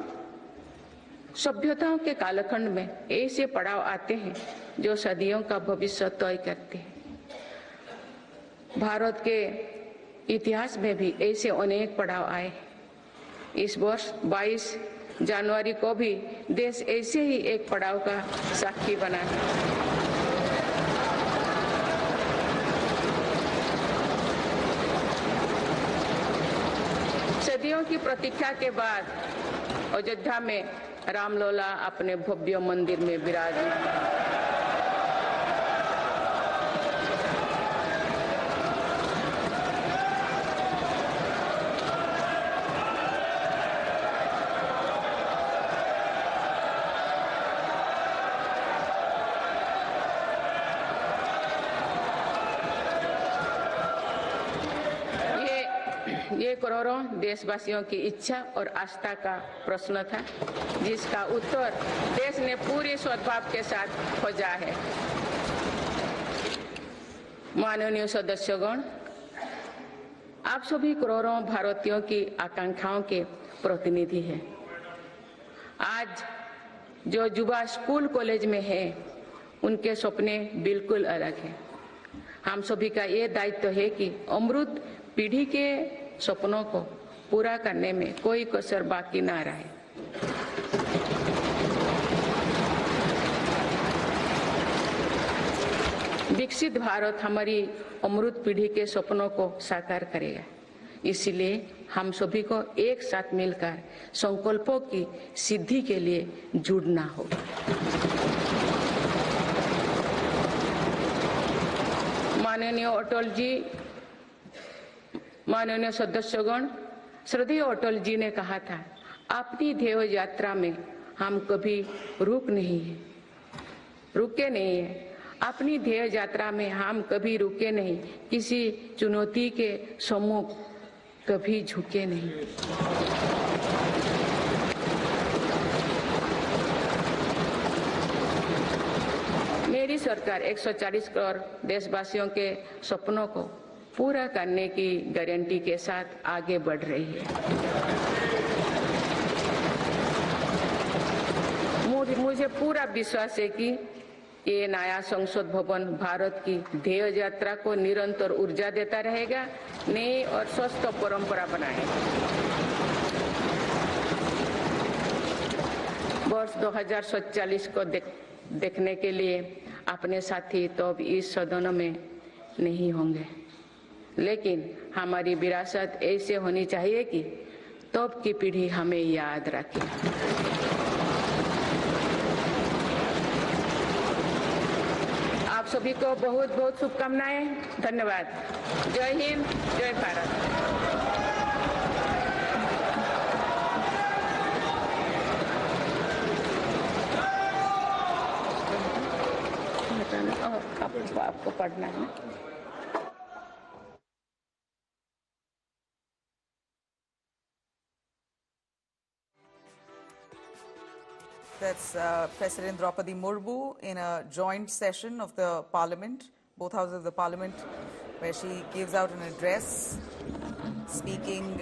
सभ्यताओं के कालखंड में ऐसे पड़ाव आते हैं जो सदियों का भविष्य तय करते हैं। भारत के इतिहास में भी ऐसे अनेक पड़ाव आए। इस वर्ष 22 जनवरी को भी देश ऐसे ही एक पड़ाव का साक्षी बना है। सदियों की प्रतीक्षा के बाद अयोध्या में रामलला अपने भव्य मंदिर में विराजमान। ये करोड़ों देशवासियों की इच्छा और आस्था का प्रश्न था, जिसका उत्तर देश ने पूरे सद्भाव के साथ खोजा है। माननीय सदस्यगण, आप सभी करोड़ों भारतीयों की आकांक्षाओं के प्रतिनिधि हैं। आज जो युवा स्कूल कॉलेज में है, उनके सपने बिल्कुल अलग हैं। हम सभी का ये दायित्व है कि अमृत पीढ़ी के सपनों को पूरा करने में कोई कसर बाकी ना रहे। विकसित भारत हमारी अमृत पीढ़ी के सपनों को साकार करेगा। इसलिए हम सभी को एक साथ मिलकर संकल्पों की सिद्धि के लिए जुड़ना होगा। माननीय सदस्यगण, श्रद्धेय अटल जी ने कहा था, अपनी ध्येय यात्रा में हम कभी रुके नहीं है। अपनी ध्येय यात्रा में हम कभी रुके नहीं, किसी चुनौती के सम्मुख कभी झुके नहीं। मेरी सरकार 140 करोड़ देशवासियों के सपनों को पूरा करने की गारंटी के साथ आगे बढ़ रही है। मुझे पूरा विश्वास है कि ये नया संसद भवन भारत की ध्येय यात्रा को निरंतर ऊर्जा देता रहेगा, नई और स्वस्थ परंपरा बनाएगा। वर्ष 2047 को देखने के लिए अपने साथी तो अब इस सदन में नहीं होंगे, लेकिन हमारी विरासत ऐसे होनी चाहिए कि तब की पीढ़ी हमें याद रखे। आप सभी को बहुत बहुत शुभकामनाएं। धन्यवाद। जय हिंद, जय भारत। आपको पढ़ना है।
That's President Draupadi Murmu in a joint session of the Parliament, both houses of the Parliament, where she gives out an address, speaking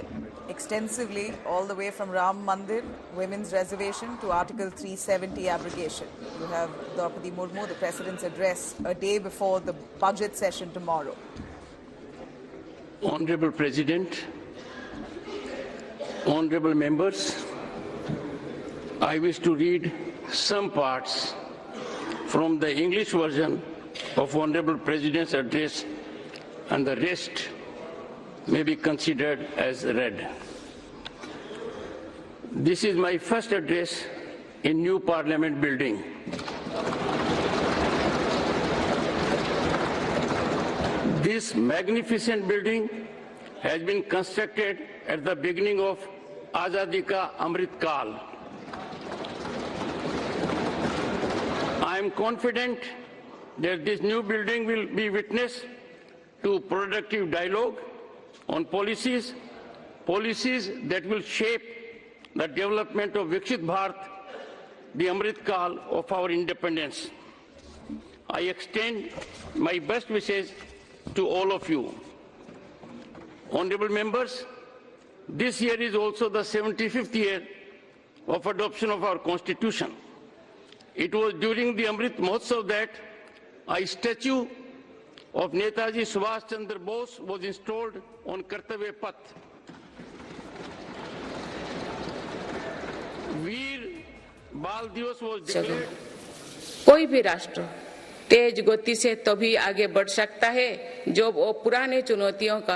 extensively all the way from Ram Mandir, women's reservation, to Article 370 abrogation. You have Draupadi Murmu, the President's address, a day before the budget session tomorrow.
Honorable President, honorable members, I wish to read some parts from the English version of Honorable President's address, and the rest may be considered as read. This is my first address in new Parliament building. This magnificent building has been constructed at the beginning of Azadi Ka Amrit Kal. I am confident that this new building will be witness to productive dialogue on policies that will shape the development of Viksit Bharat, the Amrit Kal of our independence. I extend my best wishes to all of you. Honorable members, this year is also the 75th year of adoption of our Constitution. It was during the Amrit Mahotsav that a statue of Netaji Subhash Chandra Bose was installed on Kartavya Path. Veer Bal Divas was declared.
कोई भी राष्ट्र तेज गति से तभी आगे बढ़ सकता है जो वो पुराने चुनौतियों का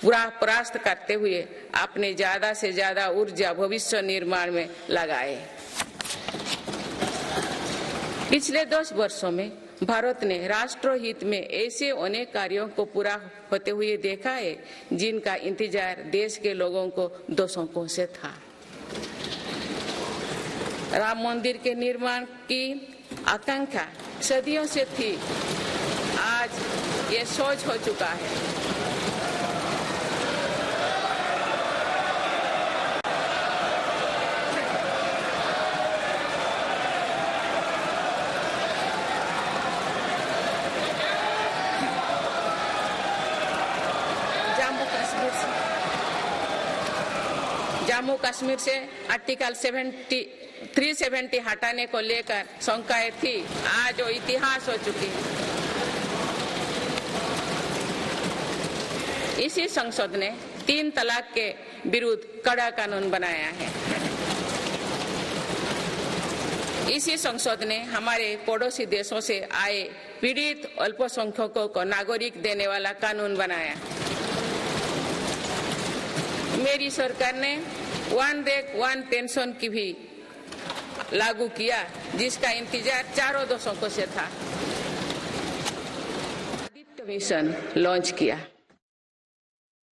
पूरा परास्त करते हुए अपने ज्यादा से ज्यादा ऊर्जा भविष्य निर्माण में लगाए। पिछले 10 वर्षों में भारत ने राष्ट्र हित में ऐसे अनेक कार्यों को पूरा होते हुए देखा है जिनका इंतजार देश के लोगों को दशकों से था। राम मंदिर के निर्माण की आकांक्षा सदियों से थी, आज ये सोच हो चुका है। जम्मू कश्मीर से आर्टिकल 370 हटाने को लेकर शंकाएं थी, आज वो इतिहास हो चुकी है। इसी संसद ने 3 तलाक के विरुद्ध कड़ा कानून बनाया है। इसी संसद ने हमारे पड़ोसी देशों से आए पीड़ित अल्पसंख्यकों को नागरिक देने वाला कानून बनाया। मेरी सरकार ने वन रैंक वन पेंशन की भी लागू किया, जिसका इंतजार 4 दशकों से था। आदित्य मिशन लॉन्च किया।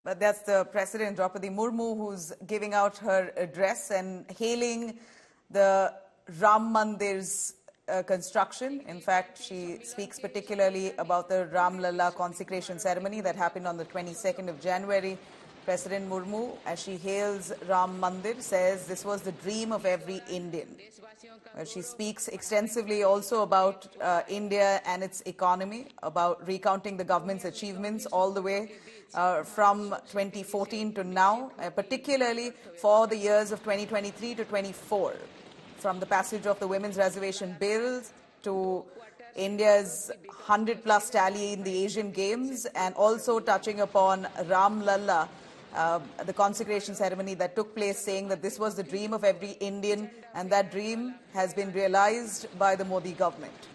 But that's the President Draupadi Murmu who's giving out her address and hailing the Ram Mandir's construction. In fact, she speaks particularly about the Ram Lalla consecration ceremony that happened on the 22nd of January. President Murmu, as she hails Ram Mandir, says this was the dream of every Indian. She speaks extensively also about India and its economy, about recounting the government's achievements all the way from 2014 to now, particularly for the years of 2023 to 24, from the passage of the Women's Reservation Bill to India's 100+ tally in the Asian Games, and also touching upon Ram Lalla, the consecration ceremony that took place, saying that this was the dream of every Indian and that dream has been realized by the Modi government.